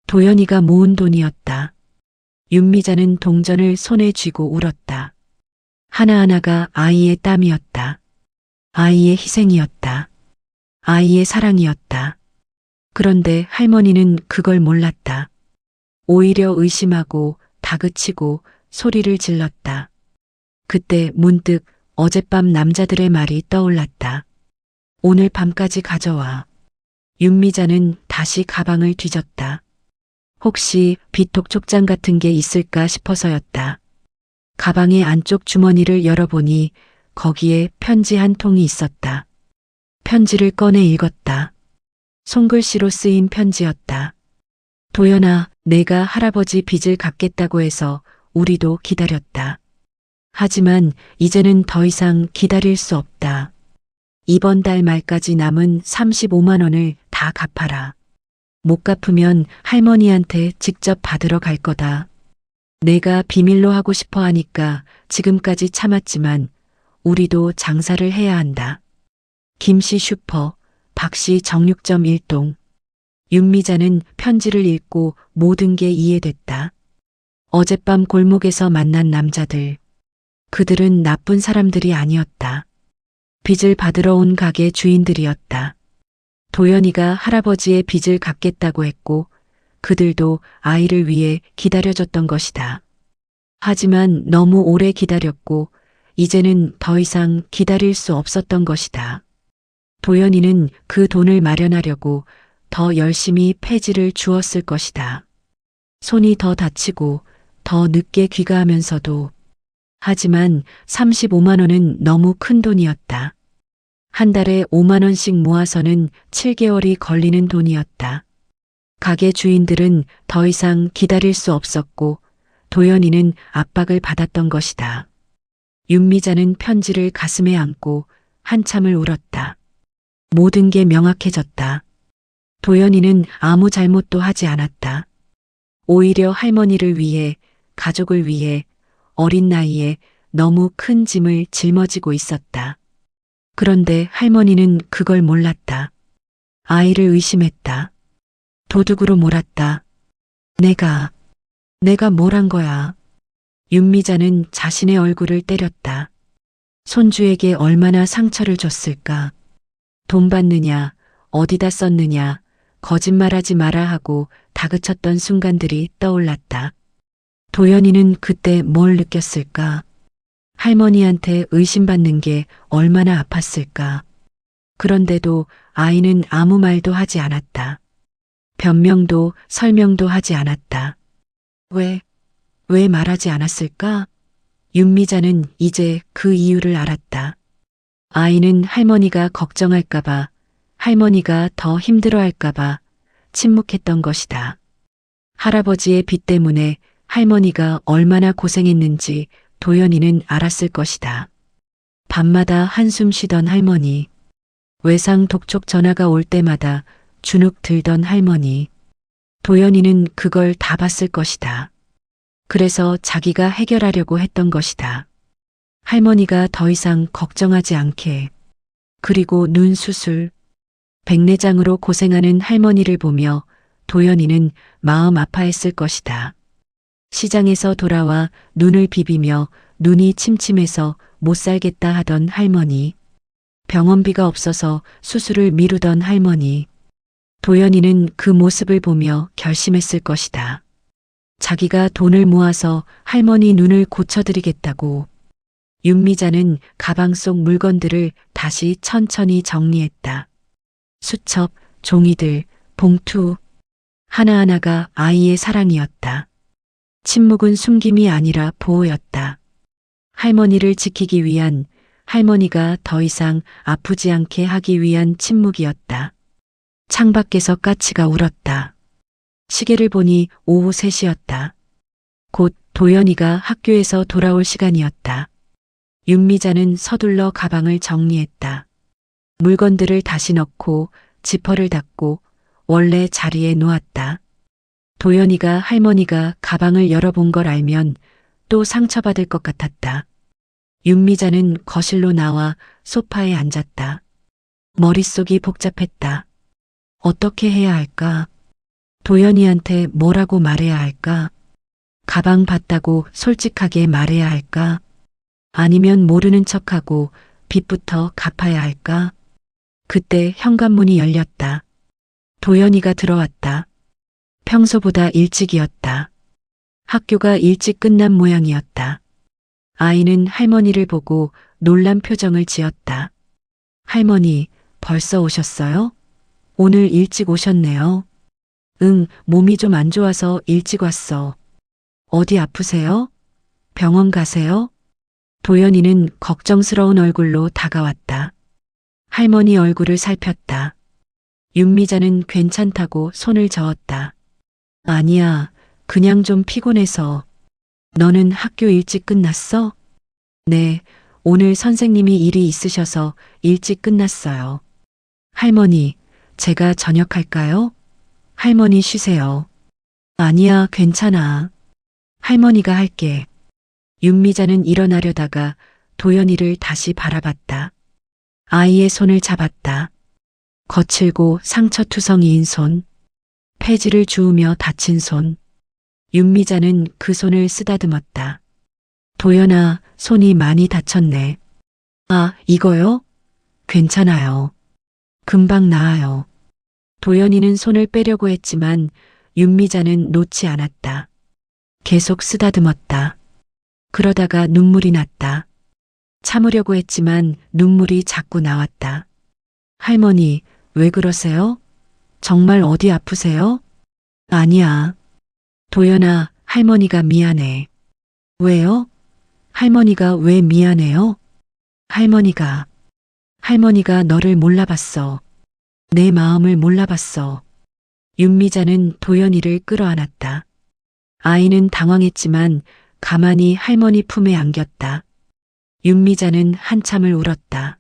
도연이가 모은 돈이었다. 윤미자는 동전을 손에 쥐고 울었다. 하나하나가 아이의 땀이었다. 아이의 희생이었다. 아이의 사랑이었다. 그런데 할머니는 그걸 몰랐다. 오히려 의심하고 다그치고 소리를 질렀다. 그때 문득 어젯밤 남자들의 말이 떠올랐다. 오늘 밤까지 가져와. 윤미자는 다시 가방을 뒤졌다. 혹시 비톡 촉장 같은 게 있을까 싶어서였다. 가방의 안쪽 주머니를 열어보니 거기에 편지 한 통이 있었다. 편지를 꺼내 읽었다. 손글씨로 쓰인 편지였다. 도연아, 내가 할아버지 빚을 갚겠다고 해서 우리도 기다렸다. 하지만 이제는 더 이상 기다릴 수 없다. 이번 달 말까지 남은 35만 원을 다 갚아라. 못 갚으면 할머니한테 직접 받으러 갈 거다. 내가 비밀로 하고 싶어 하니까 지금까지 참았지만 우리도 장사를 해야 한다. 김씨 슈퍼, 박씨 정육점 1동. 윤미자는 편지를 읽고 모든 게 이해됐다. 어젯밤 골목에서 만난 남자들. 그들은 나쁜 사람들이 아니었다. 빚을 받으러 온 가게 주인들이었다. 도연이가 할아버지의 빚을 갚겠다고 했고 그들도 아이를 위해 기다려줬던 것이다. 하지만 너무 오래 기다렸고 이제는 더 이상 기다릴 수 없었던 것이다. 도연이는 그 돈을 마련하려고 더 열심히 폐지를 주었을 것이다. 손이 더 다치고 더 늦게 귀가하면서도. 하지만 35만 원은 너무 큰 돈이었다. 한 달에 5만 원씩 모아서는 7개월이 걸리는 돈이었다. 가게 주인들은 더 이상 기다릴 수 없었고 도연이는 압박을 받았던 것이다. 윤미자는 편지를 가슴에 안고 한참을 울었다. 모든 게 명확해졌다. 도연이는 아무 잘못도 하지 않았다. 오히려 할머니를 위해, 가족을 위해 어린 나이에 너무 큰 짐을 짊어지고 있었다. 그런데 할머니는 그걸 몰랐다. 아이를 의심했다. 도둑으로 몰았다. 내가 뭘 한 거야. 윤미자는 자신의 얼굴을 때렸다. 손주에게 얼마나 상처를 줬을까. 돈 받느냐, 어디다 썼느냐, 거짓말하지 마라 하고 다그쳤던 순간들이 떠올랐다. 도연이는 그때 뭘 느꼈을까? 할머니한테 의심받는 게 얼마나 아팠을까? 그런데도 아이는 아무 말도 하지 않았다. 변명도 설명도 하지 않았다. 왜 말하지 않았을까? 윤미자는 이제 그 이유를 알았다. 아이는 할머니가 걱정할까봐, 할머니가 더 힘들어할까봐 침묵했던 것이다. 할아버지의 빚 때문에 할머니가 얼마나 고생했는지 도연이는 알았을 것이다. 밤마다 한숨 쉬던 할머니, 외상 독촉 전화가 올 때마다 주눅 들던 할머니, 도연이는 그걸 다 봤을 것이다. 그래서 자기가 해결하려고 했던 것이다. 할머니가 더 이상 걱정하지 않게. 그리고 눈 수술, 백내장으로 고생하는 할머니를 보며 도연이는 마음 아파했을 것이다. 시장에서 돌아와 눈을 비비며 눈이 침침해서 못 살겠다 하던 할머니, 병원비가 없어서 수술을 미루던 할머니, 도연이는 그 모습을 보며 결심했을 것이다. 자기가 돈을 모아서 할머니 눈을 고쳐드리겠다고. 윤미자는 가방 속 물건들을 다시 천천히 정리했다. 수첩, 종이들, 봉투, 하나하나가 아이의 사랑이었다. 침묵은 숨김이 아니라 보호였다. 할머니를 지키기 위한, 할머니가 더 이상 아프지 않게 하기 위한 침묵이었다. 창밖에서 까치가 울었다. 시계를 보니 오후 3시였다. 곧 도연이가 학교에서 돌아올 시간이었다. 윤미자는 서둘러 가방을 정리했다. 물건들을 다시 넣고 지퍼를 닫고 원래 자리에 놓았다. 도연이가 할머니가 가방을 열어본 걸 알면 또 상처받을 것 같았다. 윤미자는 거실로 나와 소파에 앉았다. 머릿속이 복잡했다. 어떻게 해야 할까? 도연이한테 뭐라고 말해야 할까? 가방 봤다고 솔직하게 말해야 할까? 아니면 모르는 척하고 빚부터 갚아야 할까? 그때 현관문이 열렸다. 도연이가 들어왔다. 평소보다 일찍이었다. 학교가 일찍 끝난 모양이었다. 아이는 할머니를 보고 놀란 표정을 지었다. 할머니, 벌써 오셨어요? 오늘 일찍 오셨네요. 응, 몸이 좀 안 좋아서 일찍 왔어. 어디 아프세요? 병원 가세요? 도연이는 걱정스러운 얼굴로 다가왔다. 할머니 얼굴을 살폈다. 윤미자는 괜찮다고 손을 저었다. 아니야, 그냥 좀 피곤해서. 너는 학교 일찍 끝났어? 네, 오늘 선생님이 일이 있으셔서 일찍 끝났어요. 할머니, 제가 저녁할까요? 할머니 쉬세요. 아니야, 괜찮아. 할머니가 할게. 윤미자는 일어나려다가 도연이를 다시 바라봤다. 아이의 손을 잡았다. 거칠고 상처투성이인 손, 폐지를 주우며 다친 손. 윤미자는 그 손을 쓰다듬었다. 도연아, 손이 많이 다쳤네. 아, 이거요? 괜찮아요. 금방 나아요. 도연이는 손을 빼려고 했지만 윤미자는 놓지 않았다. 계속 쓰다듬었다. 그러다가 눈물이 났다. 참으려고 했지만 눈물이 자꾸 나왔다. 할머니, 왜 그러세요? 정말 어디 아프세요? 아니야. 도연아, 할머니가 미안해. 왜요? 할머니가 왜 미안해요? 할머니가 너를 몰라봤어. 내 마음을 몰라봤어. 윤미자는 도연이를 끌어안았다. 아이는 당황했지만 가만히 할머니 품에 안겼다. 윤미자는 한참을 울었다.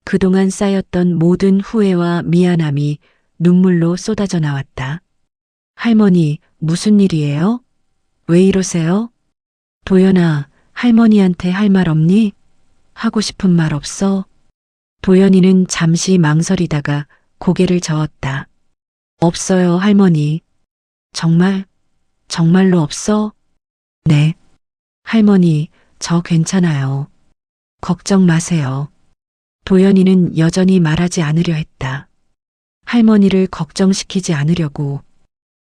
그동안 쌓였던 모든 후회와 미안함이 눈물로 쏟아져 나왔다. 할머니, 무슨 일이에요? 왜 이러세요? 도연아, 할머니한테 할 말 없니? 하고 싶은 말 없어? 도연이는 잠시 망설이다가 고개를 저었다. 없어요, 할머니. 정말, 정말로 없어? 네. 할머니, 저 괜찮아요. 걱정 마세요. 도연이는 여전히 말하지 않으려 했다. 할머니를 걱정시키지 않으려고.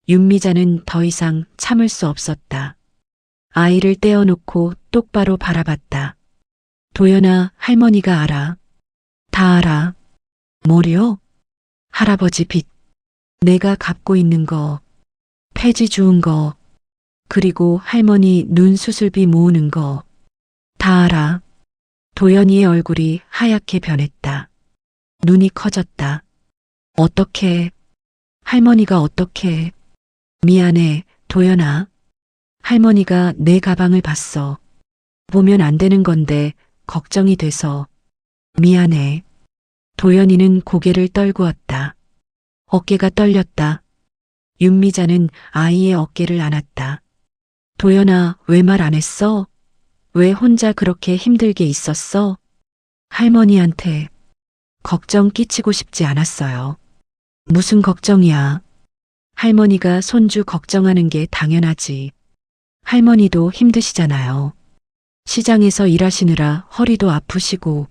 윤미자는 더 이상 참을 수 없었다. 아이를 떼어놓고 똑바로 바라봤다. 도연아, 할머니가 알아. 다 알아. 뭐요? 할아버지 빚. 내가 갚고 있는 거. 폐지 주운 거. 그리고 할머니 눈 수술비 모으는 거. 다 알아. 도연이의 얼굴이 하얗게 변했다. 눈이 커졌다. 어떻게? 할머니가 어떻게? 미안해, 도연아. 할머니가 내 가방을 봤어. 보면 안 되는 건데 걱정이 돼서. 미안해. 도연이는 고개를 떨구었다. 어깨가 떨렸다. 윤미자는 아이의 어깨를 안았다. 도연아, 왜 말 안 했어? 왜 혼자 그렇게 힘들게 있었어? 할머니한테 걱정 끼치고 싶지 않았어요. 무슨 걱정이야? 할머니가 손주 걱정하는 게 당연하지. 할머니도 힘드시잖아요. 시장에서 일하시느라 허리도 아프시고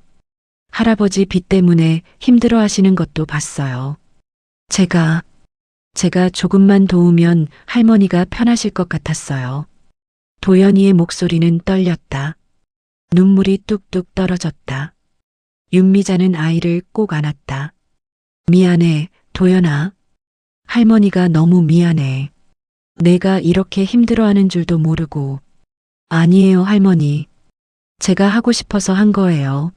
할아버지 빚 때문에 힘들어 하시는 것도 봤어요. 제가 조금만 도우면 할머니가 편하실 것 같았어요. 도연이의 목소리는 떨렸다. 눈물이 뚝뚝 떨어졌다. 윤미자는 아이를 꼭 안았다. 미안해, 도연아. 할머니가 너무 미안해. 내가 이렇게 힘들어하는 줄도 모르고. 아니에요, 할머니. 제가 하고 싶어서 한 거예요.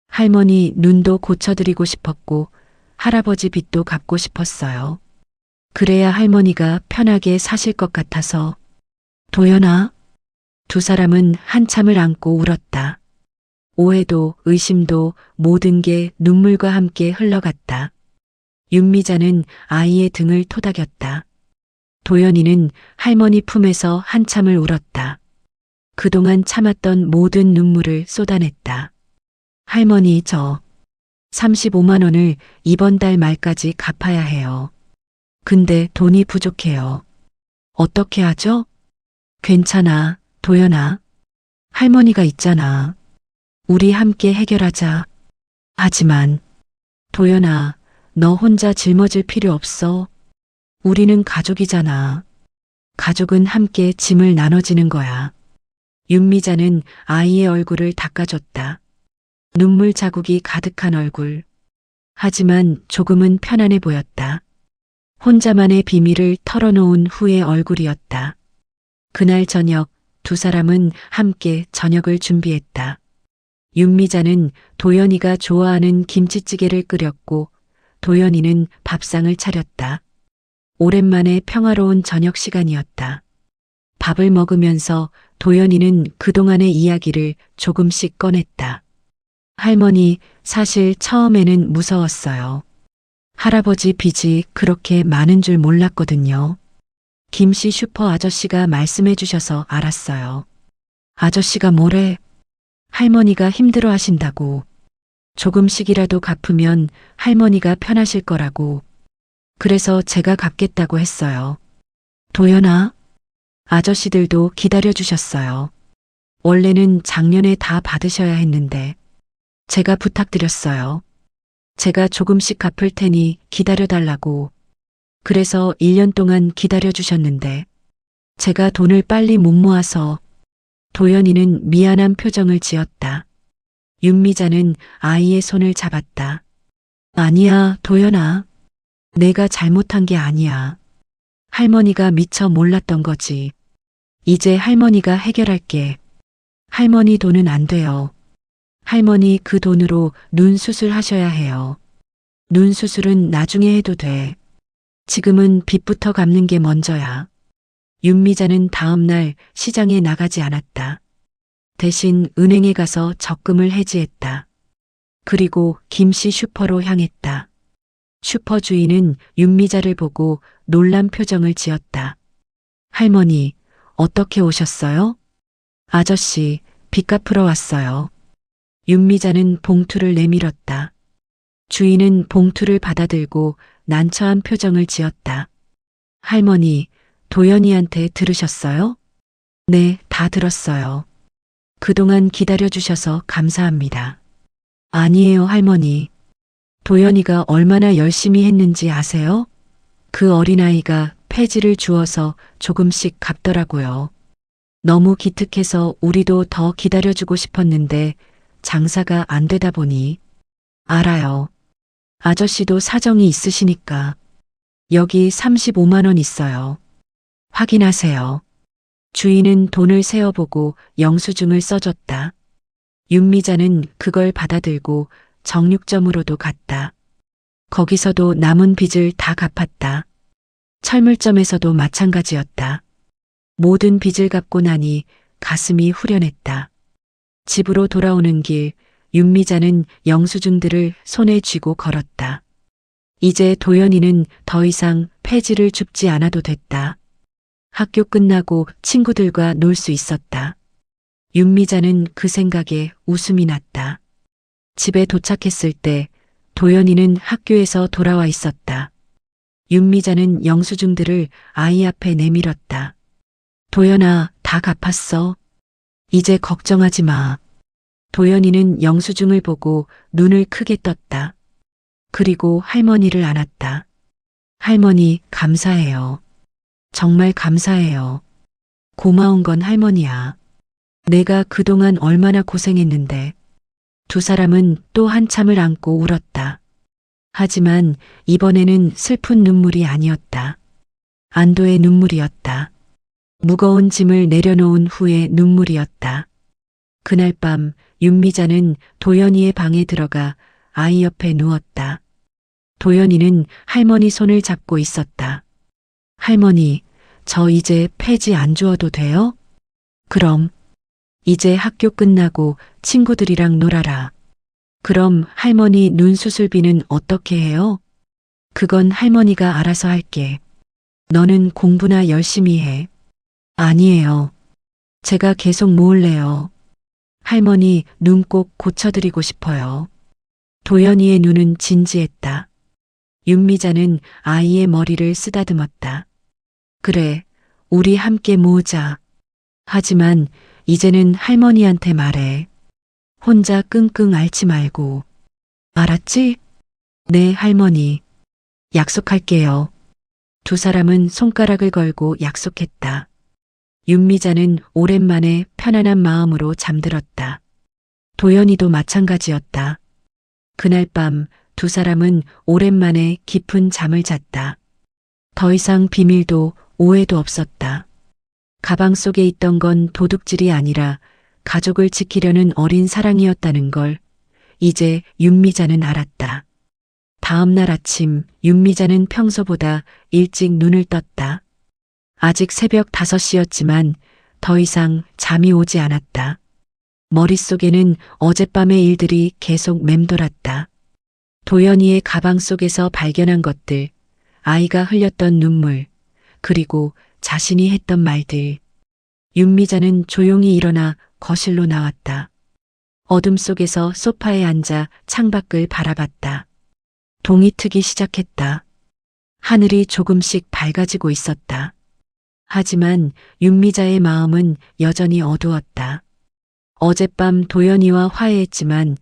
할머니 눈도 고쳐드리고 싶었고 할아버지 빚도 갚고 싶었어요. 그래야 할머니가 편하게 사실 것 같아서. 도연아. 두 사람은 한참을 안고 울었다. 오해도 의심도 모든 게 눈물과 함께 흘러갔다. 윤미자는 아이의 등을 토닥였다. 도연이는 할머니 품에서 한참을 울었다. 그동안 참았던 모든 눈물을 쏟아냈다. 할머니, 저 35만 원을 이번 달 말까지 갚아야 해요. 근데 돈이 부족해요. 어떻게 하죠? 괜찮아, 도연아. 할머니가 있잖아. 우리 함께 해결하자. 하지만, 도연아, 너 혼자 짊어질 필요 없어. 우리는 가족이잖아. 가족은 함께 짐을 나눠지는 거야. 윤미자는 아이의 얼굴을 닦아줬다. 눈물 자국이 가득한 얼굴. 하지만 조금은 편안해 보였다. 혼자만의 비밀을 털어놓은 후의 얼굴이었다. 그날 저녁 두 사람은 함께 저녁을 준비했다. 윤미자는 도연이가 좋아하는 김치찌개를 끓였고 도연이는 밥상을 차렸다. 오랜만에 평화로운 저녁 시간이었다. 밥을 먹으면서 도연이는 그동안의 이야기를 조금씩 꺼냈다. 할머니, 사실 처음에는 무서웠어요. 할아버지 빚이 그렇게 많은 줄 몰랐거든요. 김씨 슈퍼 아저씨가 말씀해 주셔서 알았어요. 아저씨가 뭐래? 할머니가 힘들어 하신다고. 조금씩이라도 갚으면 할머니가 편하실 거라고. 그래서 제가 갚겠다고 했어요. 도연아, 아저씨들도 기다려 주셨어요. 원래는 작년에 다 받으셔야 했는데 제가 부탁드렸어요. 제가 조금씩 갚을 테니 기다려 달라고. 그래서 1년 동안 기다려 주셨는데 제가 돈을 빨리 못 모아서. 도연이는 미안한 표정을 지었다. 윤미자는 아이의 손을 잡았다. 아니야, 도연아. 내가 잘못한 게 아니야. 할머니가 미처 몰랐던 거지. 이제 할머니가 해결할게. 할머니 돈은 안 돼요. 할머니 그 돈으로 눈 수술하셔야 해요. 눈 수술은 나중에 해도 돼. 지금은 빚부터 갚는 게 먼저야. 윤미자는 다음 날 시장에 나가지 않았다. 대신 은행에 가서 적금을 해지했다. 그리고 김씨 슈퍼로 향했다. 슈퍼 주인은 윤미자를 보고 놀란 표정을 지었다. 할머니, 어떻게 오셨어요? 아저씨, 빚 갚으러 왔어요. 윤미자는 봉투를 내밀었다. 주인은 봉투를 받아들고 난처한 표정을 지었다. 할머니, 도연이한테 들으셨어요? 네, 다 들었어요. 그동안 기다려주셔서 감사합니다. 아니에요, 할머니. 도연이가 얼마나 열심히 했는지 아세요? 그 어린아이가 폐지를 주어서 조금씩 갚더라고요. 너무 기특해서 우리도 더 기다려주고 싶었는데 장사가 안 되다 보니. 알아요. 아저씨도 사정이 있으시니까. 여기 35만 원 있어요. 확인하세요. 주인은 돈을 세어보고 영수증을 써줬다. 윤미자는 그걸 받아들고 정육점으로도 갔다. 거기서도 남은 빚을 다 갚았다. 철물점에서도 마찬가지였다. 모든 빚을 갚고 나니 가슴이 후련했다. 집으로 돌아오는 길, 윤미자는 영수증들을 손에 쥐고 걸었다. 이제 도연이는 더 이상 폐지를 줍지 않아도 됐다. 학교 끝나고 친구들과 놀 수 있었다. 윤미자는 그 생각에 웃음이 났다. 집에 도착했을 때 도연이는 학교에서 돌아와 있었다. 윤미자는 영수증들을 아이 앞에 내밀었다. 도연아, 다 갚았어. 이제 걱정하지 마. 도연이는 영수증을 보고 눈을 크게 떴다. 그리고 할머니를 안았다. 할머니, 감사해요. 정말 감사해요. 고마운 건 할머니야. 내가 그동안 얼마나 고생했는데. 두 사람은 또 한참을 안고 울었다. 하지만 이번에는 슬픈 눈물이 아니었다. 안도의 눈물이었다. 무거운 짐을 내려놓은 후의 눈물이었다. 그날 밤 윤미자는 도연이의 방에 들어가 아이 옆에 누웠다. 도연이는 할머니 손을 잡고 있었다. 할머니, 저 이제 폐지 안 주어도 돼요? 그럼. 이제 학교 끝나고 친구들이랑 놀아라. 그럼 할머니 눈 수술비는 어떻게 해요? 그건 할머니가 알아서 할게. 너는 공부나 열심히 해. 아니에요. 제가 계속 모을래요. 할머니 눈 꼭 고쳐드리고 싶어요. 도연이의 눈은 진지했다. 윤미자는 아이의 머리를 쓰다듬었다. 그래, 우리 함께 모으자. 하지만 이제는 할머니한테 말해. 혼자 끙끙 앓지 말고. 알았지? 네, 할머니. 약속할게요. 두 사람은 손가락을 걸고 약속했다. 윤미자는 오랜만에 편안한 마음으로 잠들었다. 도연이도 마찬가지였다. 그날 밤 두 사람은 오랜만에 깊은 잠을 잤다. 더 이상 비밀도 오해도 없었다. 가방 속에 있던 건 도둑질이 아니라 가족을 지키려는 어린 사랑이었다는 걸 이제 윤미자는 알았다. 다음 날 아침 윤미자는 평소보다 일찍 눈을 떴다. 아직 새벽 5시였지만 더 이상 잠이 오지 않았다. 머릿속에는 어젯밤의 일들이 계속 맴돌았다. 도연이의 가방 속에서 발견한 것들, 아이가 흘렸던 눈물, 그리고 자신이 했던 말들. 윤미자는 조용히 일어나 거실로 나왔다. 어둠 속에서 소파에 앉아 창밖을 바라봤다. 동이 트기 시작했다. 하늘이 조금씩 밝아지고 있었다. 하지만 윤미자의 마음은 여전히 어두웠다. 어젯밤 도연이와 화해했지만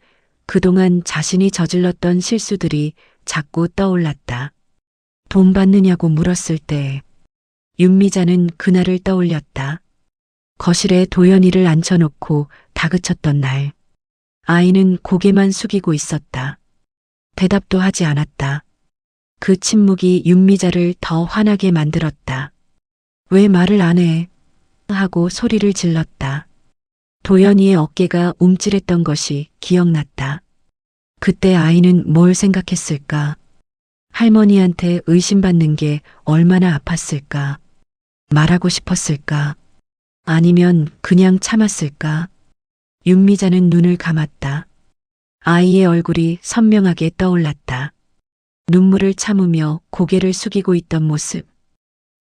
그동안 자신이 저질렀던 실수들이 자꾸 떠올랐다. 돈 받느냐고 물었을 때 윤미자는 그날을 떠올렸다. 거실에 도연이를 앉혀놓고 다그쳤던 날. 아이는 고개만 숙이고 있었다. 대답도 하지 않았다. 그 침묵이 윤미자를 더 화나게 만들었다. 왜 말을 안 해? 하고 소리를 질렀다. 도연이의 어깨가 움찔했던 것이 기억났다. 그때 아이는 뭘 생각했을까? 할머니한테 의심받는 게 얼마나 아팠을까? 말하고 싶었을까? 아니면 그냥 참았을까? 윤미자는 눈을 감았다. 아이의 얼굴이 선명하게 떠올랐다. 눈물을 참으며 고개를 숙이고 있던 모습.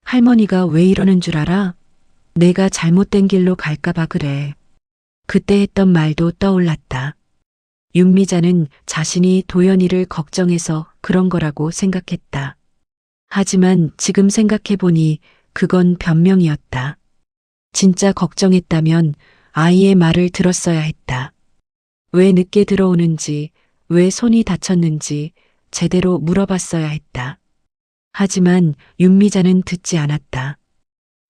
할머니가 왜 이러는 줄 알아? 내가 잘못된 길로 갈까봐 그래. 그때 했던 말도 떠올랐다. 윤미자는 자신이 도연이를 걱정해서 그런 거라고 생각했다. 하지만 지금 생각해보니 그건 변명이었다. 진짜 걱정했다면 아이의 말을 들었어야 했다. 왜 늦게 들어오는지, 왜 손이 다쳤는지 제대로 물어봤어야 했다. 하지만 윤미자는 듣지 않았다.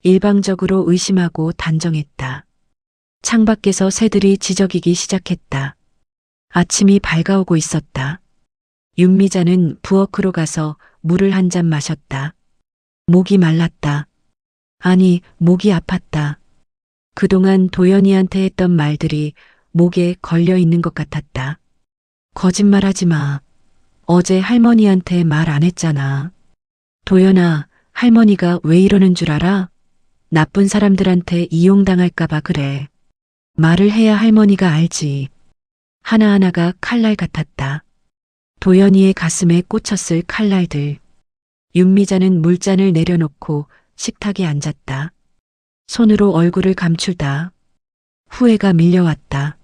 일방적으로 의심하고 단정했다. 창밖에서 새들이 지저귀기 시작했다. 아침이 밝아오고 있었다. 윤미자는 부엌으로 가서 물을 한 잔 마셨다. 목이 말랐다. 아니, 목이 아팠다. 그동안 도연이한테 했던 말들이 목에 걸려 있는 것 같았다. 거짓말하지 마. 어제 할머니한테 말 안 했잖아. 도연아, 할머니가 왜 이러는 줄 알아? 나쁜 사람들한테 이용당할까봐 그래. 말을 해야 할머니가 알지. 하나하나가 칼날 같았다. 도연이의 가슴에 꽂혔을 칼날들. 윤미자는 물잔을 내려놓고 식탁에 앉았다. 손으로 얼굴을 감추다. 후회가 밀려왔다.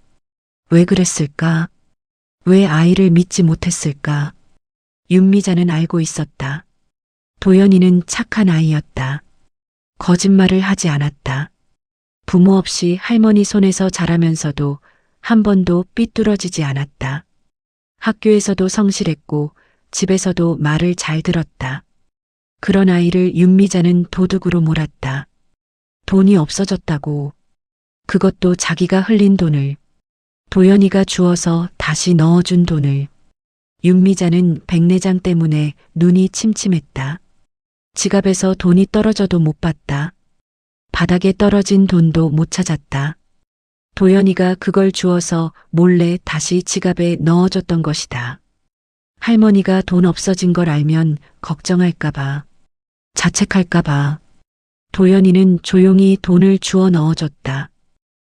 왜 그랬을까? 왜 아이를 믿지 못했을까? 윤미자는 알고 있었다. 도연이는 착한 아이였다. 거짓말을 하지 않았다. 부모 없이 할머니 손에서 자라면서도 한 번도 삐뚤어지지 않았다. 학교에서도 성실했고 집에서도 말을 잘 들었다. 그런 아이를 윤미자는 도둑으로 몰았다. 돈이 없어졌다고. 그것도 자기가 흘린 돈을. 도연이가 주어서 다시 넣어준 돈을. 윤미자는 백내장 때문에 눈이 침침했다. 지갑에서 돈이 떨어져도 못 봤다. 바닥에 떨어진 돈도 못 찾았다. 도연이가 그걸 주어서 몰래 다시 지갑에 넣어줬던 것이다. 할머니가 돈 없어진 걸 알면 걱정할까봐, 자책할까봐. 도연이는 조용히 돈을 주워 넣어줬다.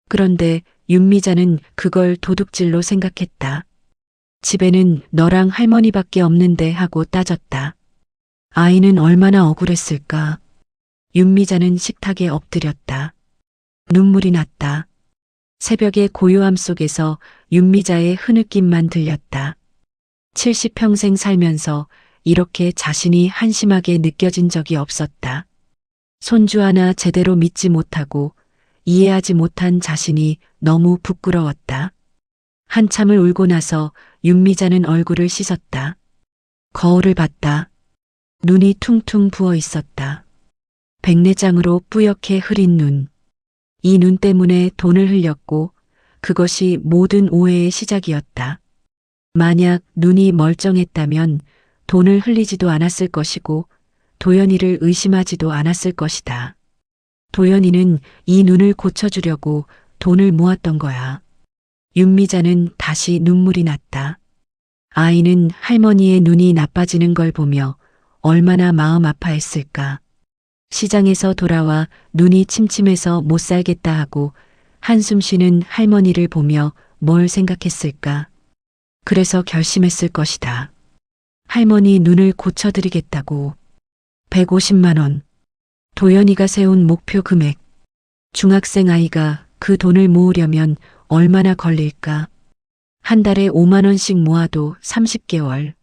그런데 윤미자는 그걸 도둑질로 생각했다. 집에는 너랑 할머니밖에 없는데 하고 따졌다. 아이는 얼마나 억울했을까. 윤미자는 식탁에 엎드렸다. 눈물이 났다. 새벽의 고요함 속에서 윤미자의 흐느낌만 들렸다. 70평생 살면서 이렇게 자신이 한심하게 느껴진 적이 없었다. 손주 하나 제대로 믿지 못하고 이해하지 못한 자신이 너무 부끄러웠다. 한참을 울고 나서 윤미자는 얼굴을 씻었다. 거울을 봤다. 눈이 퉁퉁 부어 있었다. 백내장으로 뿌옇게 흐린 눈. 이 눈 때문에 돈을 흘렸고 그것이 모든 오해의 시작이었다. 만약 눈이 멀쩡했다면 돈을 흘리지도 않았을 것이고 도연이를 의심하지도 않았을 것이다. 도연이는 이 눈을 고쳐주려고 돈을 모았던 거야. 윤미자는 다시 눈물이 났다. 아이는 할머니의 눈이 나빠지는 걸 보며 얼마나 마음 아파했을까. 시장에서 돌아와 눈이 침침해서 못 살겠다 하고 한숨 쉬는 할머니를 보며 뭘 생각했을까. 그래서 결심했을 것이다. 할머니 눈을 고쳐드리겠다고. 150만 원. 도연이가 세운 목표 금액. 중학생 아이가 그 돈을 모으려면 얼마나 걸릴까? 한 달에 5만 원씩 모아도 30개월.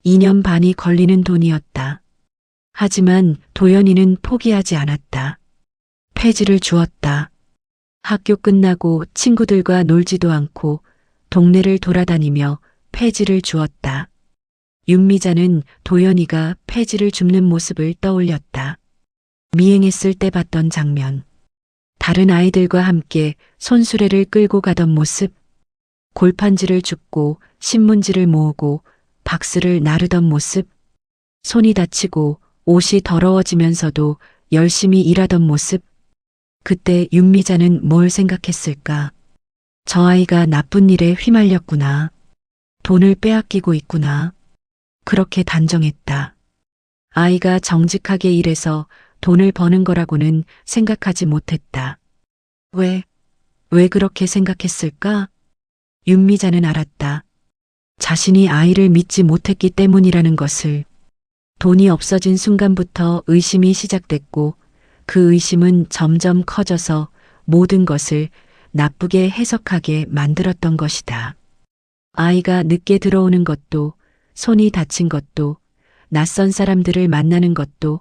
2년 반이 걸리는 돈이었다. 하지만 도연이는 포기하지 않았다. 폐지를 주었다. 학교 끝나고 친구들과 놀지도 않고 동네를 돌아다니며 폐지를 주었다. 윤미자는 도연이가 폐지를 줍는 모습을 떠올렸다. 미행했을 때 봤던 장면. 다른 아이들과 함께 손수레를 끌고 가던 모습. 골판지를 줍고 신문지를 모으고 박스를 나르던 모습. 손이 다치고 옷이 더러워지면서도 열심히 일하던 모습. 그때 윤미자는 뭘 생각했을까? 저 아이가 나쁜 일에 휘말렸구나. 돈을 빼앗기고 있구나. 그렇게 단정했다. 아이가 정직하게 일해서 돈을 버는 거라고는 생각하지 못했다. 왜 그렇게 생각했을까? 윤미자는 알았다. 자신이 아이를 믿지 못했기 때문이라는 것을. 돈이 없어진 순간부터 의심이 시작됐고 그 의심은 점점 커져서 모든 것을 나쁘게 해석하게 만들었던 것이다. 아이가 늦게 들어오는 것도, 손이 다친 것도, 낯선 사람들을 만나는 것도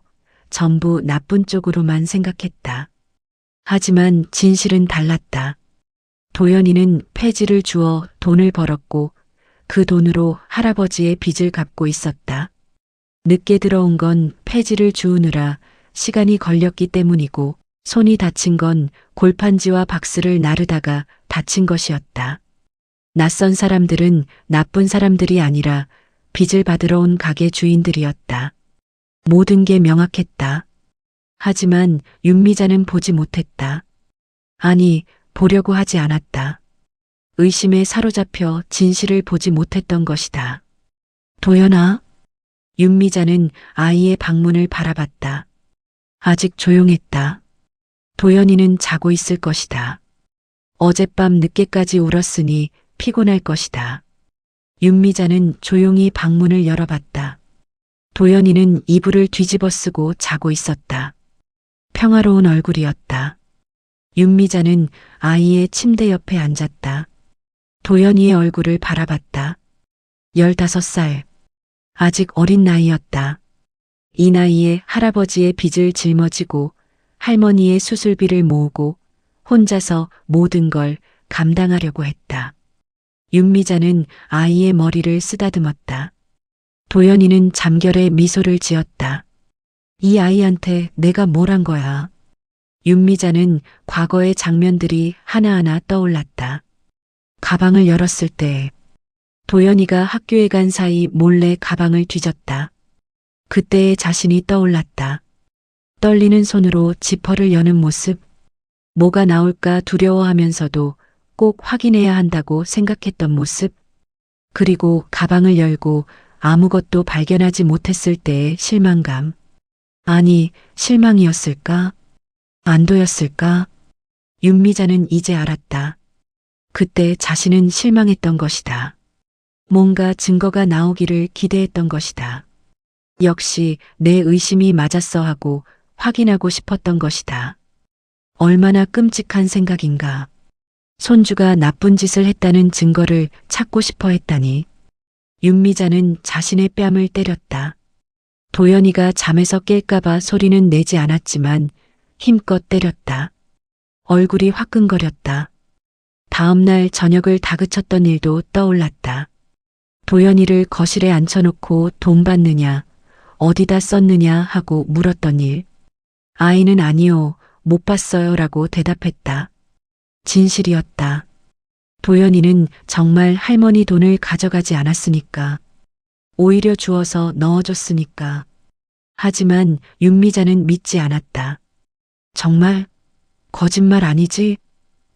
전부 나쁜 쪽으로만 생각했다. 하지만 진실은 달랐다. 도연이는 폐지를 주어 돈을 벌었고 그 돈으로 할아버지의 빚을 갚고 있었다. 늦게 들어온 건 폐지를 주우느라 시간이 걸렸기 때문이고 손이 다친 건 골판지와 박스를 나르다가 다친 것이었다. 낯선 사람들은 나쁜 사람들이 아니라 빚을 받으러 온 가게 주인들이었다. 모든 게 명확했다. 하지만 윤미자는 보지 못했다. 아니, 보려고 하지 않았다. 의심에 사로잡혀 진실을 보지 못했던 것이다. 도연아? 윤미자는 아이의 방문을 바라봤다. 아직 조용했다. 도연이는 자고 있을 것이다. 어젯밤 늦게까지 울었으니 피곤할 것이다. 윤미자는 조용히 방문을 열어봤다. 도연이는 이불을 뒤집어 쓰고 자고 있었다. 평화로운 얼굴이었다. 윤미자는 아이의 침대 옆에 앉았다. 도연이의 얼굴을 바라봤다. 15살. 아직 어린 나이였다. 이 나이에 할아버지의 빚을 짊어지고 할머니의 수술비를 모으고 혼자서 모든 걸 감당하려고 했다. 윤미자는 아이의 머리를 쓰다듬었다. 도연이는 잠결에 미소를 지었다. 이 아이한테 내가 뭘 한 거야. 윤미자는 과거의 장면들이 하나하나 떠올랐다. 가방을 열었을 때 도연이가 학교에 간 사이 몰래 가방을 뒤졌다. 그때의 자신이 떠올랐다. 떨리는 손으로 지퍼를 여는 모습, 뭐가 나올까 두려워하면서도 꼭 확인해야 한다고 생각했던 모습, 그리고 가방을 열고 아무것도 발견하지 못했을 때의 실망감. 아니, 실망이었을까? 안도였을까? 윤미자는 이제 알았다. 그때 자신은 실망했던 것이다. 뭔가 증거가 나오기를 기대했던 것이다. 역시 내 의심이 맞았어 하고 확인하고 싶었던 것이다. 얼마나 끔찍한 생각인가. 손주가 나쁜 짓을 했다는 증거를 찾고 싶어 했다니. 윤미자는 자신의 뺨을 때렸다. 도연이가 잠에서 깰까봐 소리는 내지 않았지만 힘껏 때렸다. 얼굴이 화끈거렸다. 다음 날 저녁을 다그쳤던 일도 떠올랐다. 도연이를 거실에 앉혀놓고 돈 받느냐, 어디다 썼느냐 하고 물었던 일. 아이는 아니요, 못 봤어요 라고 대답했다. 진실이었다. 도연이는 정말 할머니 돈을 가져가지 않았으니까. 오히려 주어서 넣어줬으니까. 하지만 윤미자는 믿지 않았다. 정말? 거짓말 아니지?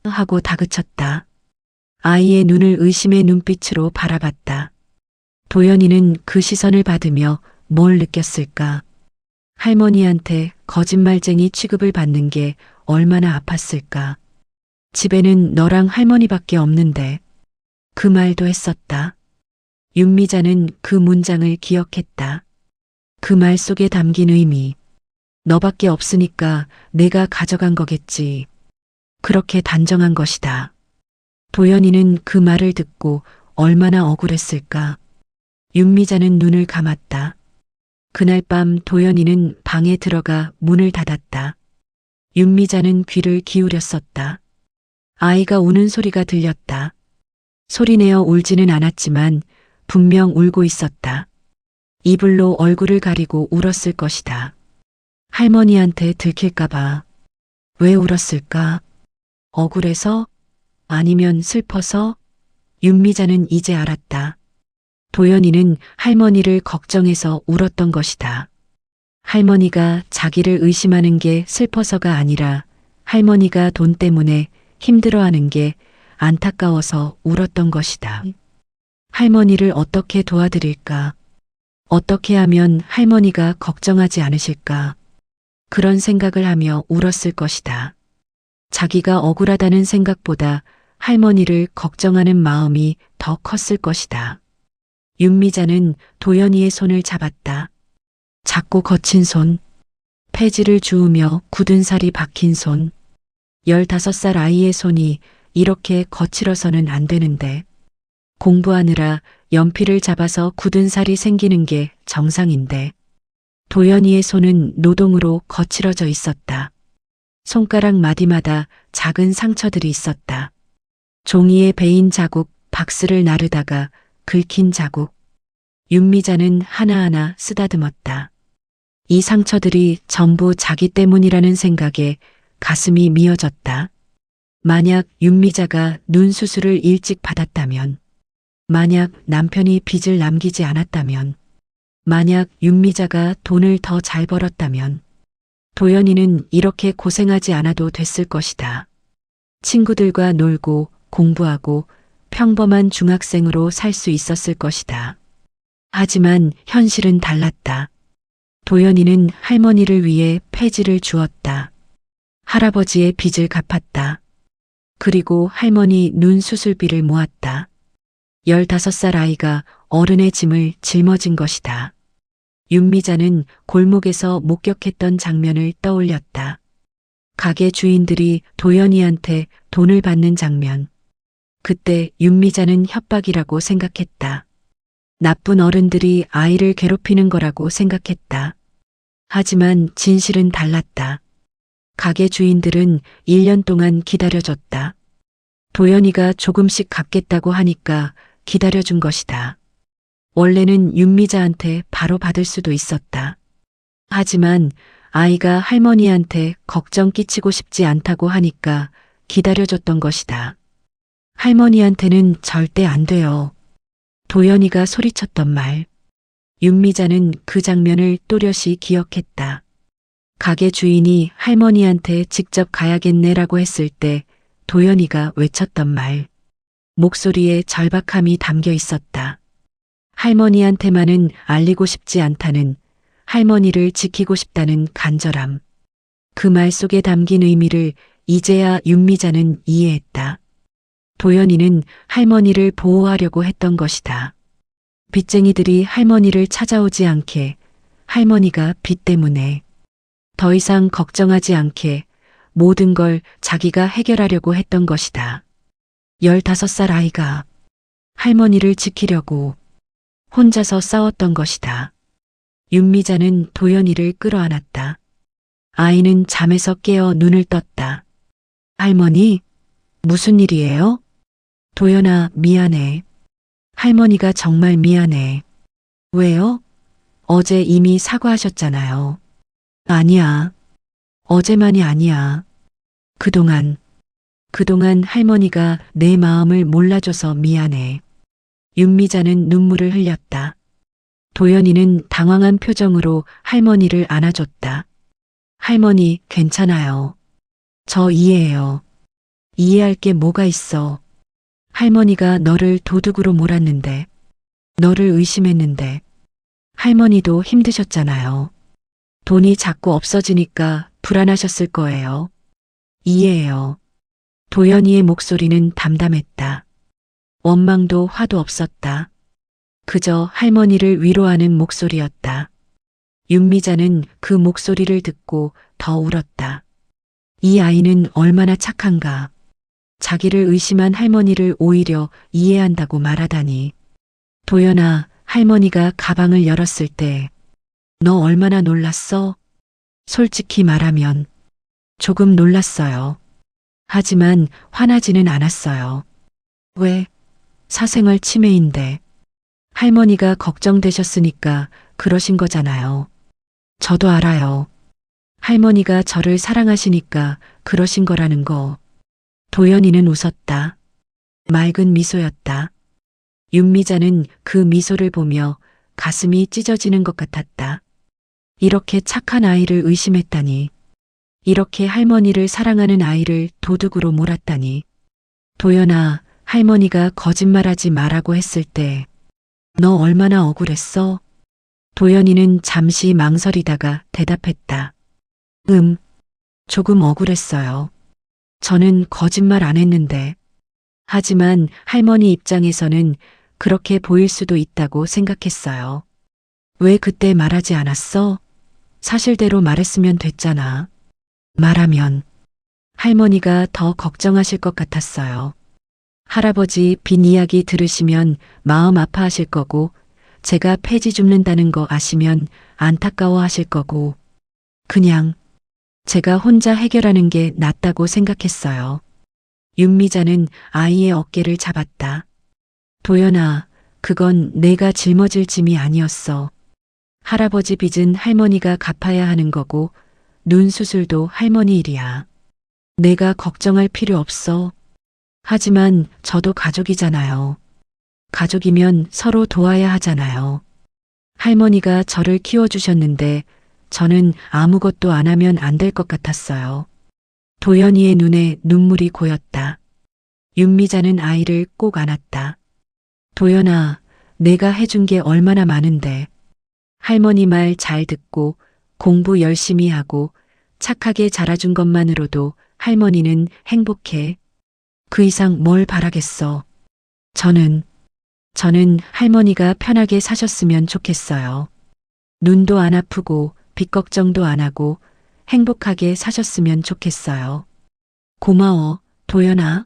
하고 다그쳤다. 아이의 눈을 의심의 눈빛으로 바라봤다. 도연이는 그 시선을 받으며 뭘 느꼈을까? 할머니한테 거짓말쟁이 취급을 받는 게 얼마나 아팠을까? 집에는 너랑 할머니밖에 없는데. 그 말도 했었다. 윤미자는 그 문장을 기억했다. 그 말 속에 담긴 의미. 너밖에 없으니까 내가 가져간 거겠지. 그렇게 단정한 것이다. 도연이는 그 말을 듣고 얼마나 억울했을까. 윤미자는 눈을 감았다. 그날 밤 도연이는 방에 들어가 문을 닫았다. 윤미자는 귀를 기울였었다. 아이가 우는 소리가 들렸다. 소리내어 울지는 않았지만 분명 울고 있었다. 이불로 얼굴을 가리고 울었을 것이다. 할머니한테 들킬까봐. 왜 울었을까? 억울해서? 아니면 슬퍼서? 윤미자는 이제 알았다. 도연이는 할머니를 걱정해서 울었던 것이다. 할머니가 자기를 의심하는 게 슬퍼서가 아니라 할머니가 돈 때문에 힘들어하는 게 안타까워서 울었던 것이다. 할머니를 어떻게 도와드릴까? 어떻게 하면 할머니가 걱정하지 않으실까? 그런 생각을 하며 울었을 것이다. 자기가 억울하다는 생각보다 할머니를 걱정하는 마음이 더 컸을 것이다. 윤미자는 도연이의 손을 잡았다. 작고 거친 손, 폐지를 주우며 굳은 살이 박힌 손. 15살 아이의 손이 이렇게 거칠어서는 안 되는데. 공부하느라 연필을 잡아서 굳은 살이 생기는 게 정상인데 도연이의 손은 노동으로 거칠어져 있었다. 손가락 마디마다 작은 상처들이 있었다. 종이에 베인 자국, 박스를 나르다가 긁힌 자국. 윤미자는 하나하나 쓰다듬었다. 이 상처들이 전부 자기 때문이라는 생각에 가슴이 미어졌다. 만약 윤미자가 눈 수술을 일찍 받았다면, 만약 남편이 빚을 남기지 않았다면, 만약 윤미자가 돈을 더 잘 벌었다면, 도연이는 이렇게 고생하지 않아도 됐을 것이다. 친구들과 놀고 공부하고 평범한 중학생으로 살 수 있었을 것이다. 하지만 현실은 달랐다. 도연이는 할머니를 위해 폐지를 주었다. 할아버지의 빚을 갚았다. 그리고 할머니 눈 수술비를 모았다. 15살 아이가 어른의 짐을 짊어진 것이다. 윤미자는 골목에서 목격했던 장면을 떠올렸다. 가게 주인들이 도연이한테 돈을 받는 장면. 그때 윤미자는 협박이라고 생각했다. 나쁜 어른들이 아이를 괴롭히는 거라고 생각했다. 하지만 진실은 달랐다. 가게 주인들은 1년 동안 기다려줬다. 도연이가 조금씩 갚겠다고 하니까 기다려준 것이다. 원래는 윤미자한테 바로 받을 수도 있었다. 하지만 아이가 할머니한테 걱정 끼치고 싶지 않다고 하니까 기다려줬던 것이다. 할머니한테는 절대 안 돼요. 도연이가 소리쳤던 말. 윤미자는 그 장면을 또렷이 기억했다. 가게 주인이 할머니한테 직접 가야겠네라고 했을 때 도연이가 외쳤던 말. 목소리에 절박함이 담겨 있었다. 할머니한테만은 알리고 싶지 않다는, 할머니를 지키고 싶다는 간절함. 그 말 속에 담긴 의미를 이제야 윤미자는 이해했다. 도연이는 할머니를 보호하려고 했던 것이다. 빚쟁이들이 할머니를 찾아오지 않게, 할머니가 빚 때문에 더 이상 걱정하지 않게 모든 걸 자기가 해결하려고 했던 것이다. 15살 아이가 할머니를 지키려고 혼자서 싸웠던 것이다. 윤미자는 도연이를 끌어안았다. 아이는 잠에서 깨어 눈을 떴다. 할머니, 무슨 일이에요? 도연아, 미안해. 할머니가 정말 미안해. 왜요? 어제 이미 사과하셨잖아요. 아니야. 어제만이 아니야. 그동안 할머니가 내 마음을 몰라줘서 미안해. 윤미자는 눈물을 흘렸다. 도연이는 당황한 표정으로 할머니를 안아줬다. 할머니, 괜찮아요. 저 이해해요. 이해할 게 뭐가 있어. 할머니가 너를 도둑으로 몰았는데, 너를 의심했는데, 할머니도 힘드셨잖아요. 돈이 자꾸 없어지니까 불안하셨을 거예요. 이해해요. 도연이의 목소리는 담담했다. 원망도 화도 없었다. 그저 할머니를 위로하는 목소리였다. 윤미자는 그 목소리를 듣고 더 울었다. 이 아이는 얼마나 착한가. 자기를 의심한 할머니를 오히려 이해한다고 말하다니. 도연아, 할머니가 가방을 열었을 때 너 얼마나 놀랐어? 솔직히 말하면 조금 놀랐어요. 하지만 화나지는 않았어요. 왜? 사생활 침해인데. 할머니가 걱정되셨으니까 그러신 거잖아요. 저도 알아요. 할머니가 저를 사랑하시니까 그러신 거라는 거. 도연이는 웃었다. 맑은 미소였다. 윤미자는 그 미소를 보며 가슴이 찢어지는 것 같았다. 이렇게 착한 아이를 의심했다니. 이렇게 할머니를 사랑하는 아이를 도둑으로 몰았다니. 도연아, 할머니가 거짓말하지 말라고 했을 때 너 얼마나 억울했어? 도연이는 잠시 망설이다가 대답했다. 조금 억울했어요. 저는 거짓말 안 했는데. 하지만 할머니 입장에서는 그렇게 보일 수도 있다고 생각했어요. 왜 그때 말하지 않았어? 사실대로 말했으면 됐잖아. 말하면 할머니가 더 걱정하실 것 같았어요. 할아버지 빈 이야기 들으시면 마음 아파하실 거고, 제가 폐지 줍는다는 거 아시면 안타까워 하실 거고, 그냥 제가 혼자 해결하는 게 낫다고 생각했어요. 윤미자는 아이의 어깨를 잡았다. 도연아, 그건 내가 짊어질 짐이 아니었어. 할아버지 빚은 할머니가 갚아야 하는 거고, 눈 수술도 할머니 일이야. 내가 걱정할 필요 없어. 하지만 저도 가족이잖아요. 가족이면 서로 도와야 하잖아요. 할머니가 저를 키워주셨는데 저는 아무것도 안 하면 안 될 것 같았어요. 도연이의 눈에 눈물이 고였다. 윤미자는 아이를 꼭 안았다. 도연아, 내가 해준 게 얼마나 많은데. 할머니 말 잘 듣고 공부 열심히 하고 착하게 자라준 것만으로도 할머니는 행복해. 그 이상 뭘 바라겠어. 저는 할머니가 편하게 사셨으면 좋겠어요. 눈도 안 아프고 빚 걱정도 안 하고 행복하게 사셨으면 좋겠어요. 고마워, 도연아.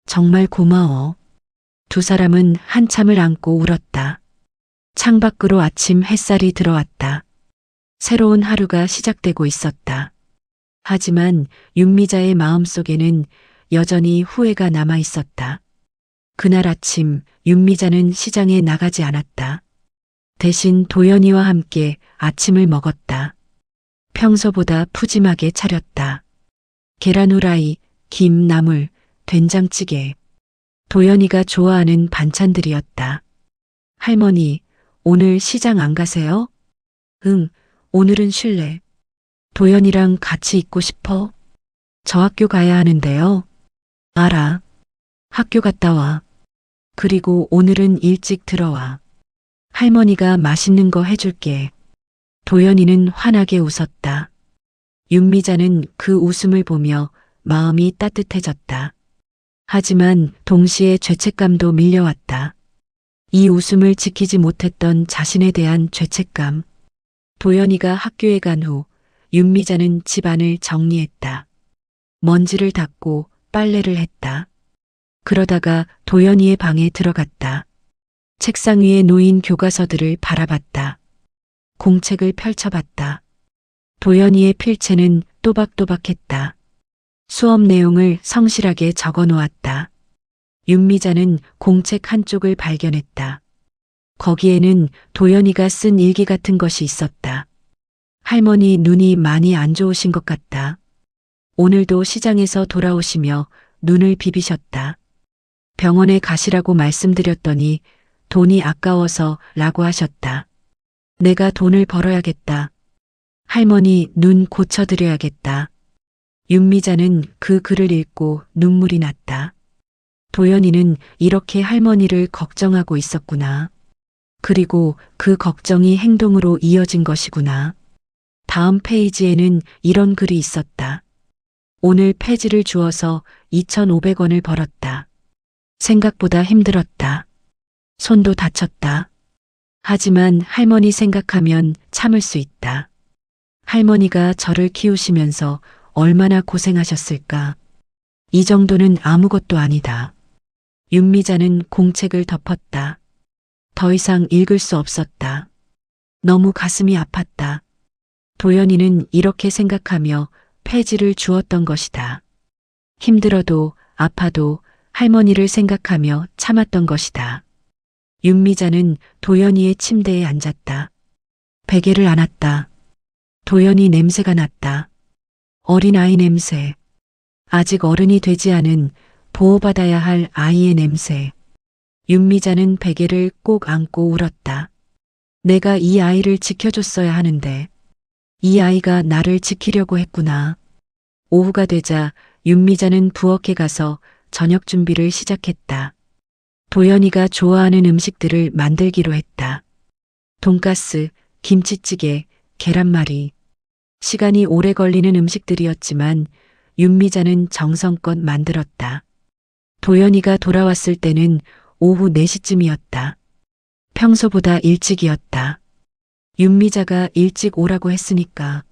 정말 고마워. 두 사람은 한참을 안고 울었다. 창밖으로 아침 햇살이 들어왔다. 새로운 하루가 시작되고 있었다. 하지만 윤미자의 마음속에는 여전히 후회가 남아 있었다. 그날 아침 윤미자는 시장에 나가지 않았다. 대신 도연이와 함께 아침을 먹었다. 평소보다 푸짐하게 차렸다. 계란 후라이, 김, 나물, 된장찌개. 도연이가 좋아하는 반찬들이었다. 할머니, 오늘 시장 안 가세요? 응, 오늘은 쉴래. 도연이랑 같이 있고 싶어? 저 학교 가야 하는데요. 알아. 학교 갔다 와. 그리고 오늘은 일찍 들어와. 할머니가 맛있는 거 해줄게. 도연이는 환하게 웃었다. 윤미자는 그 웃음을 보며 마음이 따뜻해졌다. 하지만 동시에 죄책감도 밀려왔다. 이 웃음을 지키지 못했던 자신에 대한 죄책감. 도연이가 학교에 간 후 윤미자는 집안을 정리했다. 먼지를 닦고 빨래를 했다. 그러다가 도연이의 방에 들어갔다. 책상 위에 놓인 교과서들을 바라봤다. 공책을 펼쳐봤다. 도연이의 필체는 또박또박했다. 수업 내용을 성실하게 적어 놓았다. 윤미자는 공책 한쪽을 발견했다. 거기에는 도연이가 쓴 일기 같은 것이 있었다. 할머니 눈이 많이 안 좋으신 것 같다. 오늘도 시장에서 돌아오시며 눈을 비비셨다. 병원에 가시라고 말씀드렸더니 돈이 아까워서 라고 하셨다. 내가 돈을 벌어야겠다. 할머니 눈 고쳐드려야겠다. 윤미자는 그 글을 읽고 눈물이 났다. 도연이는 이렇게 할머니를 걱정하고 있었구나. 그리고 그 걱정이 행동으로 이어진 것이구나. 다음 페이지에는 이런 글이 있었다. 오늘 폐지를 주어서 2,500원을 벌었다. 생각보다 힘들었다. 손도 다쳤다. 하지만 할머니 생각하면 참을 수 있다. 할머니가 저를 키우시면서 얼마나 고생하셨을까. 이 정도는 아무것도 아니다. 윤미자는 공책을 덮었다. 더 이상 읽을 수 없었다. 너무 가슴이 아팠다. 도연이는 이렇게 생각하며 폐지를 주었던 것이다. 힘들어도 아파도 할머니를 생각하며 참았던 것이다. 윤미자는 도연이의 침대에 앉았다. 베개를 안았다. 도연이 냄새가 났다. 어린아이 냄새. 아직 어른이 되지 않은 보호받아야 할 아이의 냄새. 윤미자는 베개를 꼭 안고 울었다. 내가 이 아이를 지켜줬어야 하는데 이 아이가 나를 지키려고 했구나. 오후가 되자 윤미자는 부엌에 가서 저녁 준비를 시작했다. 도연이가 좋아하는 음식들을 만들기로 했다. 돈가스, 김치찌개, 계란말이. 시간이 오래 걸리는 음식들이었지만 윤미자는 정성껏 만들었다. 도연이가 돌아왔을 때는 오후 4시쯤이었다. 평소보다 일찍이었다. 윤미자가 일찍 오라고 했으니까.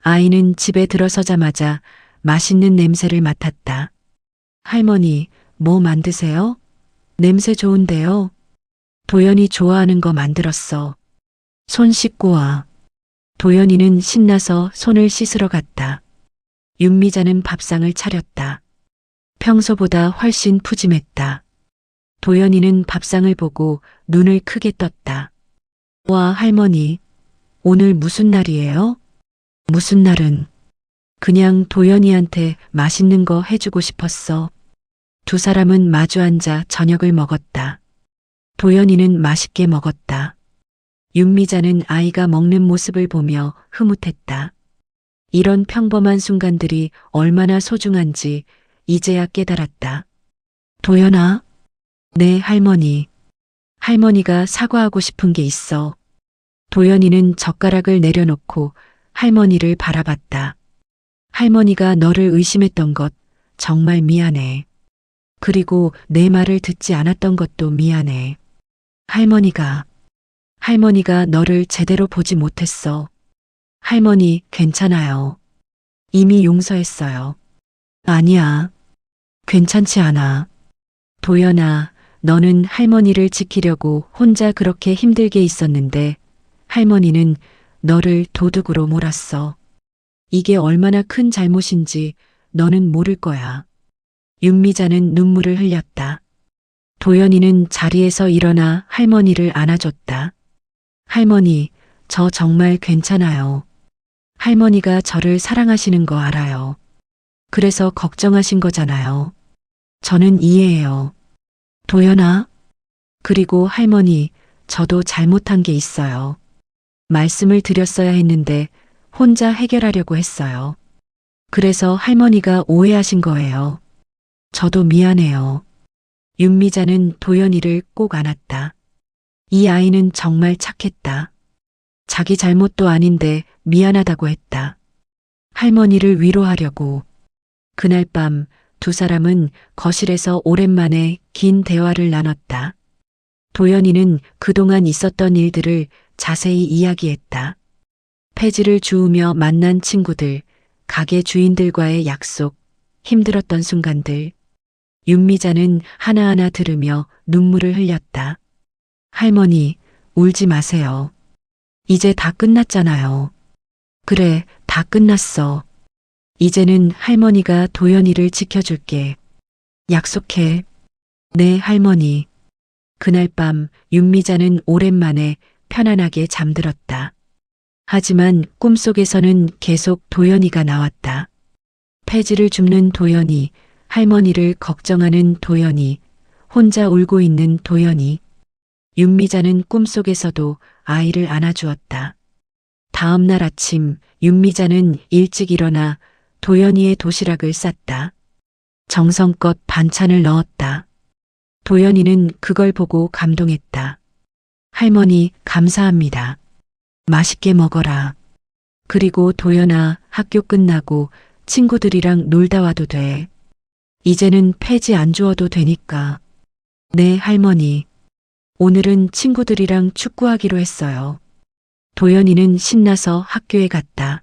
아이는 집에 들어서자마자 맛있는 냄새를 맡았다. 할머니, 뭐 만드세요? 냄새 좋은데요? 도연이 좋아하는 거 만들었어. 손 씻고 와. 도연이는 신나서 손을 씻으러 갔다. 윤미자는 밥상을 차렸다. 평소보다 훨씬 푸짐했다. 도연이는 밥상을 보고 눈을 크게 떴다. 와, 할머니. 오늘 무슨 날이에요? 무슨 날은? 그냥 도연이한테 맛있는 거 해주고 싶었어. 두 사람은 마주 앉아 저녁을 먹었다. 도연이는 맛있게 먹었다. 윤미자는 아이가 먹는 모습을 보며 흐뭇했다. 이런 평범한 순간들이 얼마나 소중한지 이제야 깨달았다. 도연아. 네, 할머니. 할머니가 사과하고 싶은 게 있어. 도연이는 젓가락을 내려놓고 할머니를 바라봤다. 할머니가 너를 의심했던 것 정말 미안해. 그리고 내 말을 듣지 않았던 것도 미안해. 할머니가 너를 제대로 보지 못했어. 할머니, 괜찮아요. 이미 용서했어요. 아니야. 괜찮지 않아. 도연아, 너는 할머니를 지키려고 혼자 그렇게 힘들게 있었는데 할머니는 너를 도둑으로 몰았어. 이게 얼마나 큰 잘못인지 너는 모를 거야. 윤미자는 눈물을 흘렸다. 도연이는 자리에서 일어나 할머니를 안아줬다. 할머니, 저 정말 괜찮아요. 할머니가 저를 사랑하시는 거 알아요. 그래서 걱정하신 거잖아요. 저는 이해해요. 도연아. 그리고 할머니, 저도 잘못한 게 있어요. 말씀을 드렸어야 했는데 혼자 해결하려고 했어요. 그래서 할머니가 오해하신 거예요. 저도 미안해요. 윤미자는 도연이를 꼭 안았다. 이 아이는 정말 착했다. 자기 잘못도 아닌데 미안하다고 했다. 할머니를 위로하려고. 그날 밤 두 사람은 거실에서 오랜만에 긴 대화를 나눴다. 도연이는 그동안 있었던 일들을 자세히 이야기했다. 폐지를 주우며 만난 친구들, 가게 주인들과의 약속, 힘들었던 순간들. 윤미자는 하나하나 들으며 눈물을 흘렸다. 할머니, 울지 마세요. 이제 다 끝났잖아요. 그래, 다 끝났어. 이제는 할머니가 도연이를 지켜줄게. 약속해. 네, 할머니. 그날 밤 윤미자는 오랜만에 편안하게 잠들었다. 하지만 꿈속에서는 계속 도연이가 나왔다. 폐지를 줍는 도연이, 할머니를 걱정하는 도연이, 혼자 울고 있는 도연이. 윤미자는 꿈속에서도 아이를 안아주었다. 다음 날 아침 윤미자는 일찍 일어나 도연이의 도시락을 쌌다. 정성껏 반찬을 넣었다. 도연이는 그걸 보고 감동했다. 할머니, 감사합니다. 맛있게 먹어라. 그리고 도연아, 학교 끝나고 친구들이랑 놀다 와도 돼. 이제는 폐지 안 주워도 되니까. 네, 할머니. 오늘은 친구들이랑 축구하기로 했어요. 도연이는 신나서 학교에 갔다.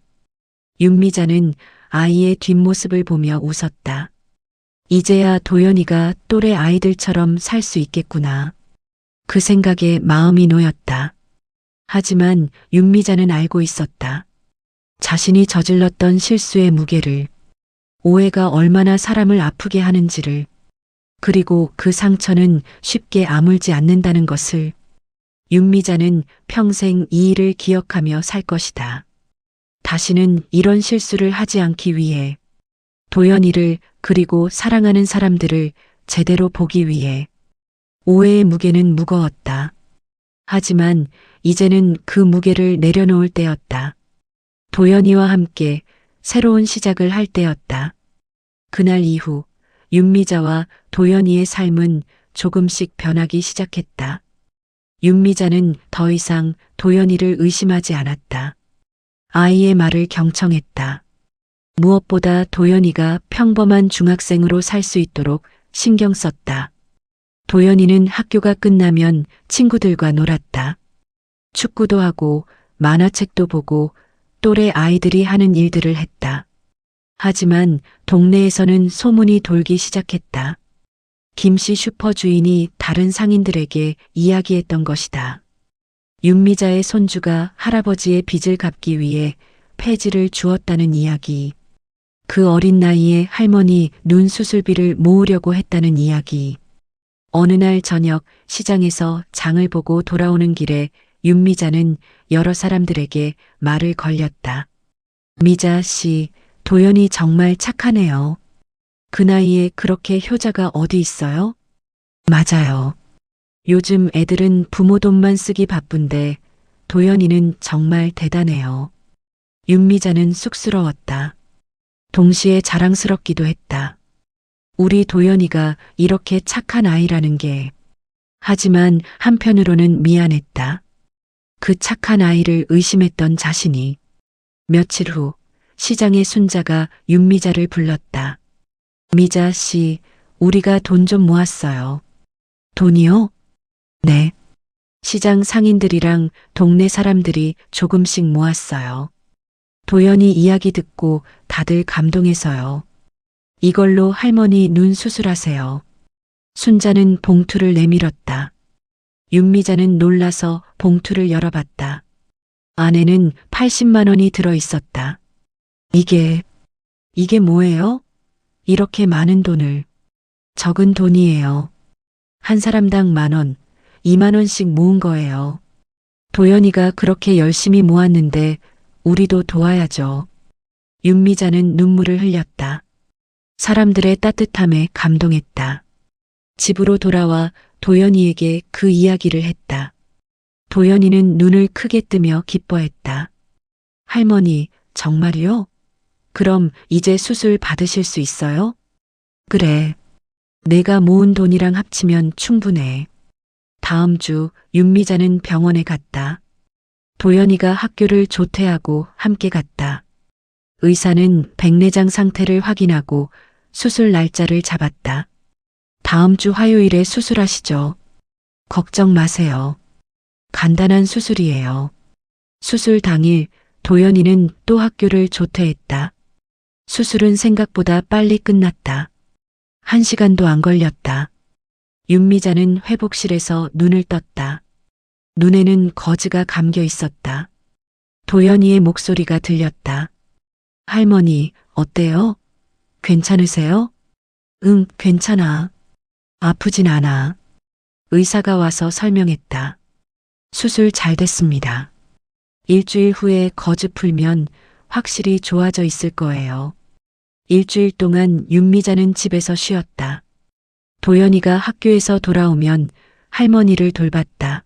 윤미자는 아이의 뒷모습을 보며 웃었다. 이제야 도연이가 또래 아이들처럼 살 수 있겠구나. 그 생각에 마음이 놓였다. 하지만 윤미자는 알고 있었다. 자신이 저질렀던 실수의 무게를, 오해가 얼마나 사람을 아프게 하는지를, 그리고 그 상처는 쉽게 아물지 않는다는 것을. 윤미자는 평생 이 일을 기억하며 살 것이다. 다시는 이런 실수를 하지 않기 위해, 도연이를 그리고 사랑하는 사람들을 제대로 보기 위해. 오해의 무게는 무거웠다. 하지만 이제는 그 무게를 내려놓을 때였다. 도연이와 함께 새로운 시작을 할 때였다. 그날 이후 윤미자와 도연이의 삶은 조금씩 변하기 시작했다. 윤미자는 더 이상 도연이를 의심하지 않았다. 아이의 말을 경청했다. 무엇보다 도연이가 평범한 중학생으로 살 수 있도록 신경 썼다. 도연이는 학교가 끝나면 친구들과 놀았다. 축구도 하고 만화책도 보고 또래 아이들이 하는 일들을 했다. 하지만 동네에서는 소문이 돌기 시작했다. 김씨 슈퍼 주인이 다른 상인들에게 이야기했던 것이다. 윤미자의 손주가 할아버지의 빚을 갚기 위해 폐지를 주었다는 이야기. 그 어린 나이에 할머니 눈 수술비를 모으려고 했다는 이야기. 어느 날 저녁 시장에서 장을 보고 돌아오는 길에 윤미자는 여러 사람들에게 말을 걸렸다. 미자 씨, 도연이 정말 착하네요. 그 나이에 그렇게 효자가 어디 있어요? 맞아요. 요즘 애들은 부모 돈만 쓰기 바쁜데 도연이는 정말 대단해요. 윤미자는 쑥스러웠다. 동시에 자랑스럽기도 했다. 우리 도연이가 이렇게 착한 아이라는 게. 하지만 한편으로는 미안했다. 그 착한 아이를 의심했던 자신이. 며칠 후 시장의 순자가 윤미자를 불렀다. 미자 씨, 우리가 돈 좀 모았어요. 돈이요? 네. 시장 상인들이랑 동네 사람들이 조금씩 모았어요. 도연이 이야기 듣고 다들 감동해서요. 이걸로 할머니 눈 수술하세요. 순자는 봉투를 내밀었다. 윤미자는 놀라서 봉투를 열어봤다. 안에는 80만 원이 들어 있었다. 이게 뭐예요? 이렇게 많은 돈을. 적은 돈이에요. 한 사람당 10,000원, 2만 원씩 모은 거예요. 도연이가 그렇게 열심히 모았는데 우리도 도와야죠. 윤미자는 눈물을 흘렸다. 사람들의 따뜻함에 감동했다. 집으로 돌아와 도연이에게 그 이야기를 했다. 도연이는 눈을 크게 뜨며 기뻐했다. 할머니, 정말이요? 그럼 이제 수술 받으실 수 있어요? 그래. 내가 모은 돈이랑 합치면 충분해. 다음 주 윤미자는 병원에 갔다. 도연이가 학교를 조퇴하고 함께 갔다. 의사는 백내장 상태를 확인하고 수술 날짜를 잡았다. 다음 주 화요일에 수술하시죠. 걱정 마세요. 간단한 수술이에요. 수술 당일 도연이는 또 학교를 조퇴했다. 수술은 생각보다 빨리 끝났다. 1시간도 안 걸렸다. 윤미자는 회복실에서 눈을 떴다. 눈에는 거즈가 감겨 있었다. 도연이의 목소리가 들렸다. 할머니, 어때요? 괜찮으세요? 응, 괜찮아. 아프진 않아. 의사가 와서 설명했다. 수술 잘 됐습니다. 일주일 후에 거즈 풀면 확실히 좋아져 있을 거예요. 일주일 동안 윤미자는 집에서 쉬었다. 도연이가 학교에서 돌아오면 할머니를 돌봤다.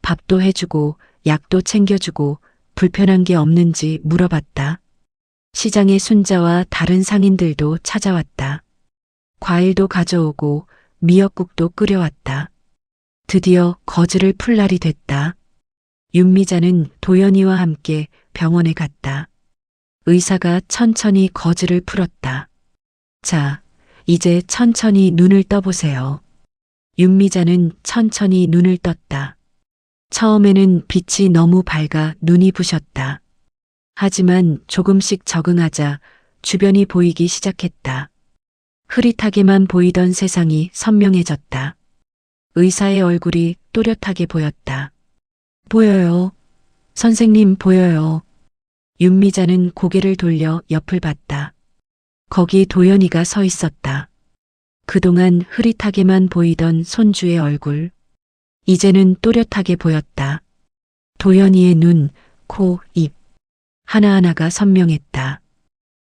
밥도 해주고 약도 챙겨주고 불편한 게 없는지 물어봤다. 시장의 순자와 다른 상인들도 찾아왔다. 과일도 가져오고 미역국도 끓여왔다. 드디어 거즈를 풀 날이 됐다. 윤미자는 도연이와 함께 병원에 갔다. 의사가 천천히 거즈를 풀었다. 자, 이제 천천히 눈을 떠보세요. 윤미자는 천천히 눈을 떴다. 처음에는 빛이 너무 밝아 눈이 부셨다. 하지만 조금씩 적응하자 주변이 보이기 시작했다. 흐릿하게만 보이던 세상이 선명해졌다. 의사의 얼굴이 또렷하게 보였다. 보여요. 선생님 보여요. 윤미자는 고개를 돌려 옆을 봤다. 거기 도연이가 서 있었다. 그동안 흐릿하게만 보이던 손주의 얼굴. 이제는 또렷하게 보였다. 도연이의 눈, 코, 입. 하나하나가 선명했다.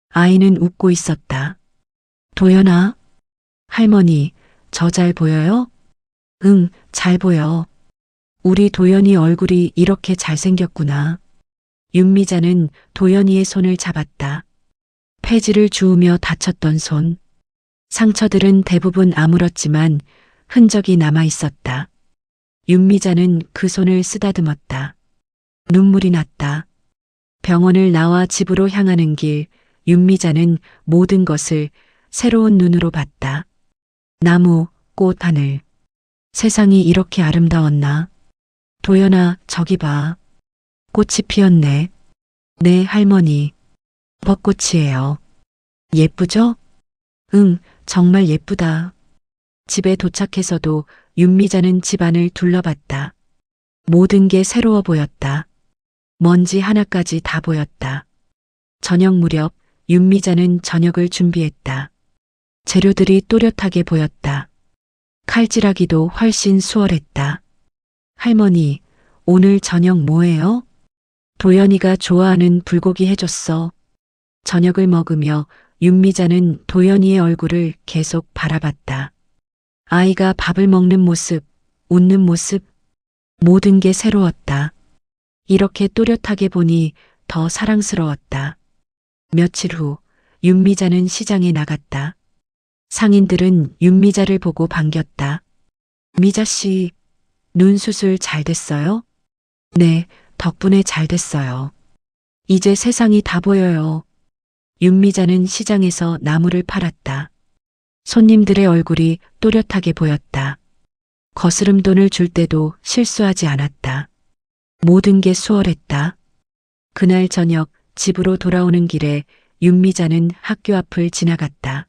아이는 웃고 있었다. 도연아, 할머니, 저 잘 보여요? 응, 잘 보여. 우리 도연이 얼굴이 이렇게 잘생겼구나. 윤미자는 도연이의 손을 잡았다. 폐지를 주우며 다쳤던 손. 상처들은 대부분 아물었지만 흔적이 남아 있었다. 윤미자는 그 손을 쓰다듬었다. 눈물이 났다. 병원을 나와 집으로 향하는 길, 윤미자는 모든 것을 새로운 눈으로 봤다. 나무, 꽃, 하늘. 세상이 이렇게 아름다웠나? 도연아, 저기 봐. 꽃이 피었네. 네, 할머니. 벚꽃이에요. 예쁘죠? 응, 정말 예쁘다. 집에 도착해서도 윤미자는 집안을 둘러봤다. 모든 게 새로워 보였다. 먼지 하나까지 다 보였다. 저녁 무렵 윤미자는 저녁을 준비했다. 재료들이 또렷하게 보였다. 칼질하기도 훨씬 수월했다. 할머니, 오늘 저녁 뭐예요? 도연이가 좋아하는 불고기 해줬어. 저녁을 먹으며 윤미자는 도연이의 얼굴을 계속 바라봤다. 아이가 밥을 먹는 모습, 웃는 모습, 모든 게 새로웠다. 이렇게 또렷하게 보니 더 사랑스러웠다. 며칠 후 윤미자는 시장에 나갔다. 상인들은 윤미자를 보고 반겼다. 미자 씨, 눈 수술 잘 됐어요? 네, 덕분에 잘 됐어요. 이제 세상이 다 보여요. 윤미자는 시장에서 나무를 팔았다. 손님들의 얼굴이 또렷하게 보였다. 거스름돈을 줄 때도 실수하지 않았다. 모든 게 수월했다. 그날 저녁 집으로 돌아오는 길에 윤미자는 학교 앞을 지나갔다.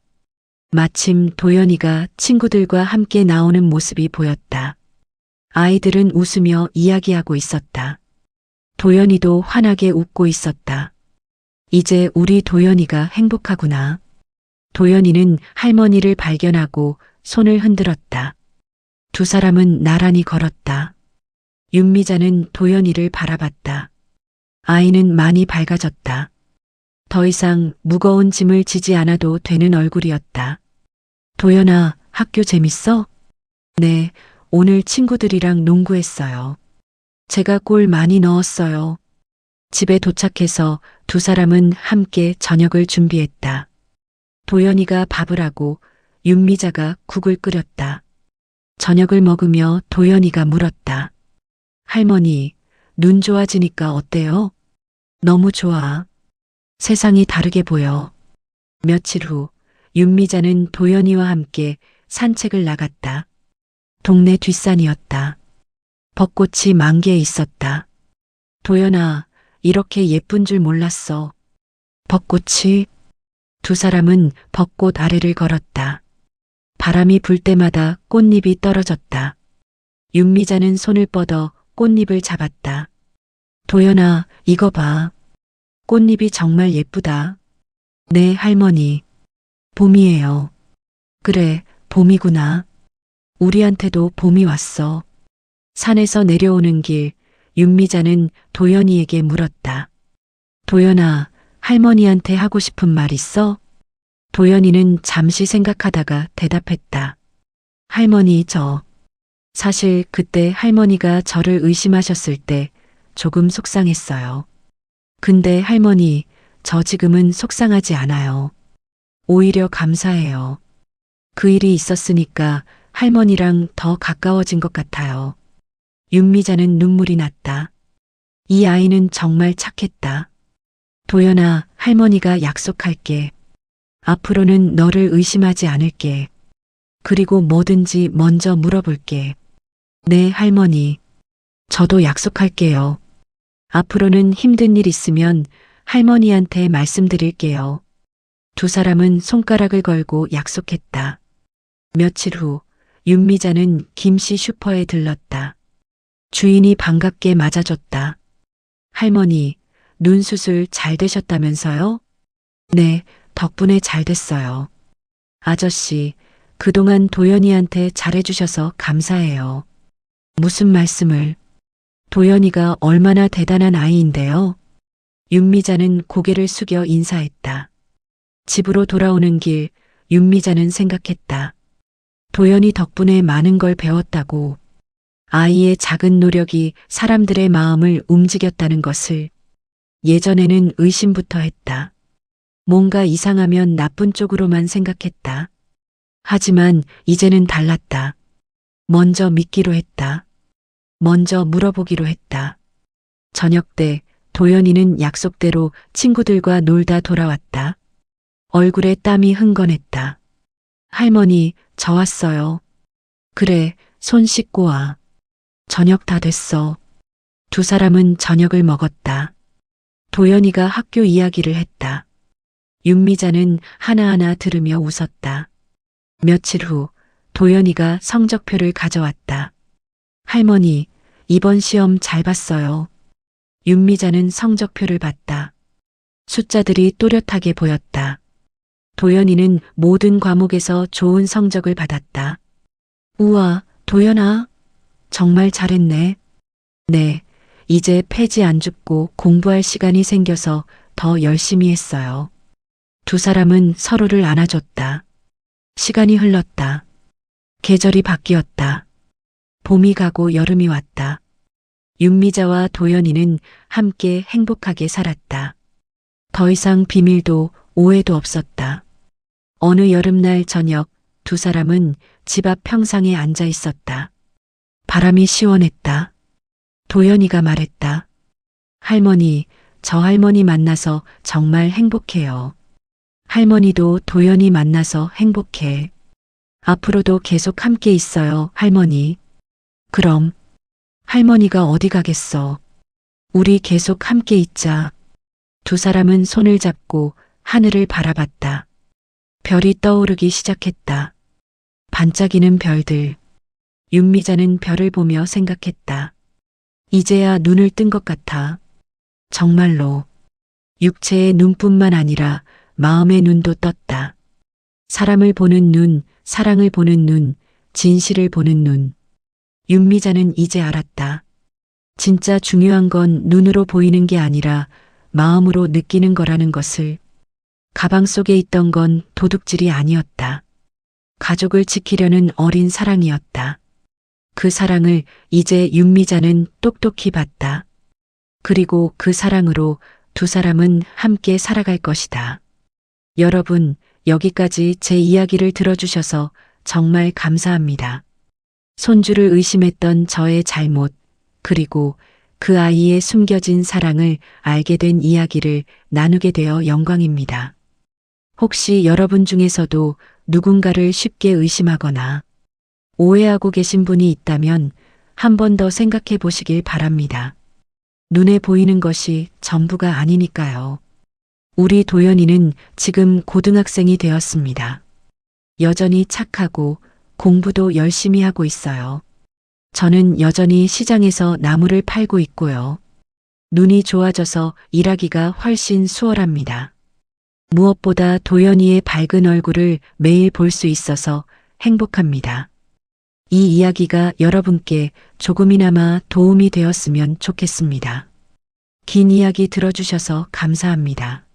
마침 도연이가 친구들과 함께 나오는 모습이 보였다. 아이들은 웃으며 이야기하고 있었다. 도연이도 환하게 웃고 있었다. 이제 우리 도연이가 행복하구나. 도연이는 할머니를 발견하고 손을 흔들었다. 두 사람은 나란히 걸었다. 윤미자는 도연이를 바라봤다. 아이는 많이 밝아졌다. 더 이상 무거운 짐을 지지 않아도 되는 얼굴이었다. 도연아, 학교 재밌어? 네, 오늘 친구들이랑 농구했어요. 제가 골 많이 넣었어요. 집에 도착해서 두 사람은 함께 저녁을 준비했다. 도연이가 밥을 하고 윤미자가 국을 끓였다. 저녁을 먹으며 도연이가 물었다. 할머니, 눈 좋아지니까 어때요? 너무 좋아. 세상이 다르게 보여. 며칠 후 윤미자는 도연이와 함께 산책을 나갔다. 동네 뒷산이었다. 벚꽃이 만개에 있었다. 도연아, 이렇게 예쁜 줄 몰랐어. 벚꽃이? 두 사람은 벚꽃 아래를 걸었다. 바람이 불 때마다 꽃잎이 떨어졌다. 윤미자는 손을 뻗어 꽃잎을 잡았다. 도연아, 이거 봐. 꽃잎이 정말 예쁘다. 네, 할머니. 봄이에요. 그래, 봄이구나. 우리한테도 봄이 왔어. 산에서 내려오는 길, 윤미자는 도연이에게 물었다. 도연아, 할머니한테 하고 싶은 말 있어? 도연이는 잠시 생각하다가 대답했다. 할머니, 사실 그때 할머니가 저를 의심하셨을 때 조금 속상했어요. 근데 할머니, 저 지금은 속상하지 않아요. 오히려 감사해요. 그 일이 있었으니까 할머니랑 더 가까워진 것 같아요. 윤미자는 눈물이 났다. 이 아이는 정말 착했다. 도연아, 할머니가 약속할게. 앞으로는 너를 의심하지 않을게. 그리고 뭐든지 먼저 물어볼게. 네, 할머니. 저도 약속할게요. 앞으로는 힘든 일 있으면 할머니한테 말씀드릴게요. 두 사람은 손가락을 걸고 약속했다. 며칠 후 윤미자는 김씨 슈퍼에 들렀다. 주인이 반갑게 맞아줬다. 할머니, 눈 수술 잘 되셨다면서요? 네, 덕분에 잘 됐어요. 아저씨, 그동안 도연이한테 잘해주셔서 감사해요. 무슨 말씀을? 도연이가 얼마나 대단한 아이인데요. 윤미자는 고개를 숙여 인사했다. 집으로 돌아오는 길, 윤미자는 생각했다. 도연이 덕분에 많은 걸 배웠다고. 아이의 작은 노력이 사람들의 마음을 움직였다는 것을. 예전에는 의심부터 했다. 뭔가 이상하면 나쁜 쪽으로만 생각했다. 하지만 이제는 달랐다. 먼저 믿기로 했다. 먼저 물어보기로 했다. 저녁 때 도연이는 약속대로 친구들과 놀다 돌아왔다. 얼굴에 땀이 흥건했다. 할머니, 저 왔어요. 그래, 손 씻고 와. 저녁 다 됐어. 두 사람은 저녁을 먹었다. 도연이가 학교 이야기를 했다. 윤미자는 하나하나 들으며 웃었다. 며칠 후 도연이가 성적표를 가져왔다. 할머니, 이번 시험 잘 봤어요. 윤미자는 성적표를 봤다. 숫자들이 또렷하게 보였다. 도연이는 모든 과목에서 좋은 성적을 받았다. 우와, 도연아, 정말 잘했네. 네, 이제 폐지 안 줍고 공부할 시간이 생겨서 더 열심히 했어요. 두 사람은 서로를 안아줬다. 시간이 흘렀다. 계절이 바뀌었다. 봄이 가고 여름이 왔다. 윤미자와 도연이는 함께 행복하게 살았다. 더 이상 비밀도 오해도 없었다. 어느 여름날 저녁 두 사람은 집 앞 평상에 앉아 있었다. 바람이 시원했다. 도연이가 말했다. 할머니, 저 할머니 만나서 정말 행복해요. 할머니도 도연이 만나서 행복해. 앞으로도 계속 함께 있어요, 할머니. 그럼, 할머니가 어디 가겠어. 우리 계속 함께 있자. 두 사람은 손을 잡고 하늘을 바라봤다. 별이 떠오르기 시작했다. 반짝이는 별들. 윤미자는 별을 보며 생각했다. 이제야 눈을 뜬 것 같아. 정말로. 육체의 눈뿐만 아니라 마음의 눈도 떴다. 사람을 보는 눈, 사랑을 보는 눈, 진실을 보는 눈. 윤미자는 이제 알았다. 진짜 중요한 건 눈으로 보이는 게 아니라 마음으로 느끼는 거라는 것을. 가방 속에 있던 건 도둑질이 아니었다. 가족을 지키려는 어린 사랑이었다. 그 사랑을 이제 윤미자는 똑똑히 봤다. 그리고 그 사랑으로 두 사람은 함께 살아갈 것이다. 여러분, 여기까지 제 이야기를 들어주셔서 정말 감사합니다. 손주를 의심했던 저의 잘못, 그리고 그 아이의 숨겨진 사랑을 알게 된 이야기를 나누게 되어 영광입니다. 혹시 여러분 중에서도 누군가를 쉽게 의심하거나 오해하고 계신 분이 있다면 한 번 더 생각해 보시길 바랍니다. 눈에 보이는 것이 전부가 아니니까요. 우리 도연이는 지금 고등학생이 되었습니다. 여전히 착하고 공부도 열심히 하고 있어요. 저는 여전히 시장에서 나무를 팔고 있고요. 눈이 좋아져서 일하기가 훨씬 수월합니다. 무엇보다 도연이의 밝은 얼굴을 매일 볼 수 있어서 행복합니다. 이 이야기가 여러분께 조금이나마 도움이 되었으면 좋겠습니다. 긴 이야기 들어주셔서 감사합니다.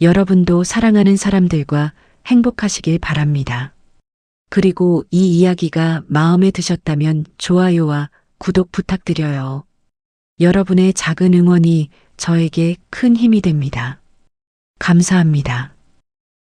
여러분도 사랑하는 사람들과 행복하시길 바랍니다. 그리고 이 이야기가 마음에 드셨다면 좋아요와 구독 부탁드려요. 여러분의 작은 응원이 저에게 큰 힘이 됩니다. 감사합니다.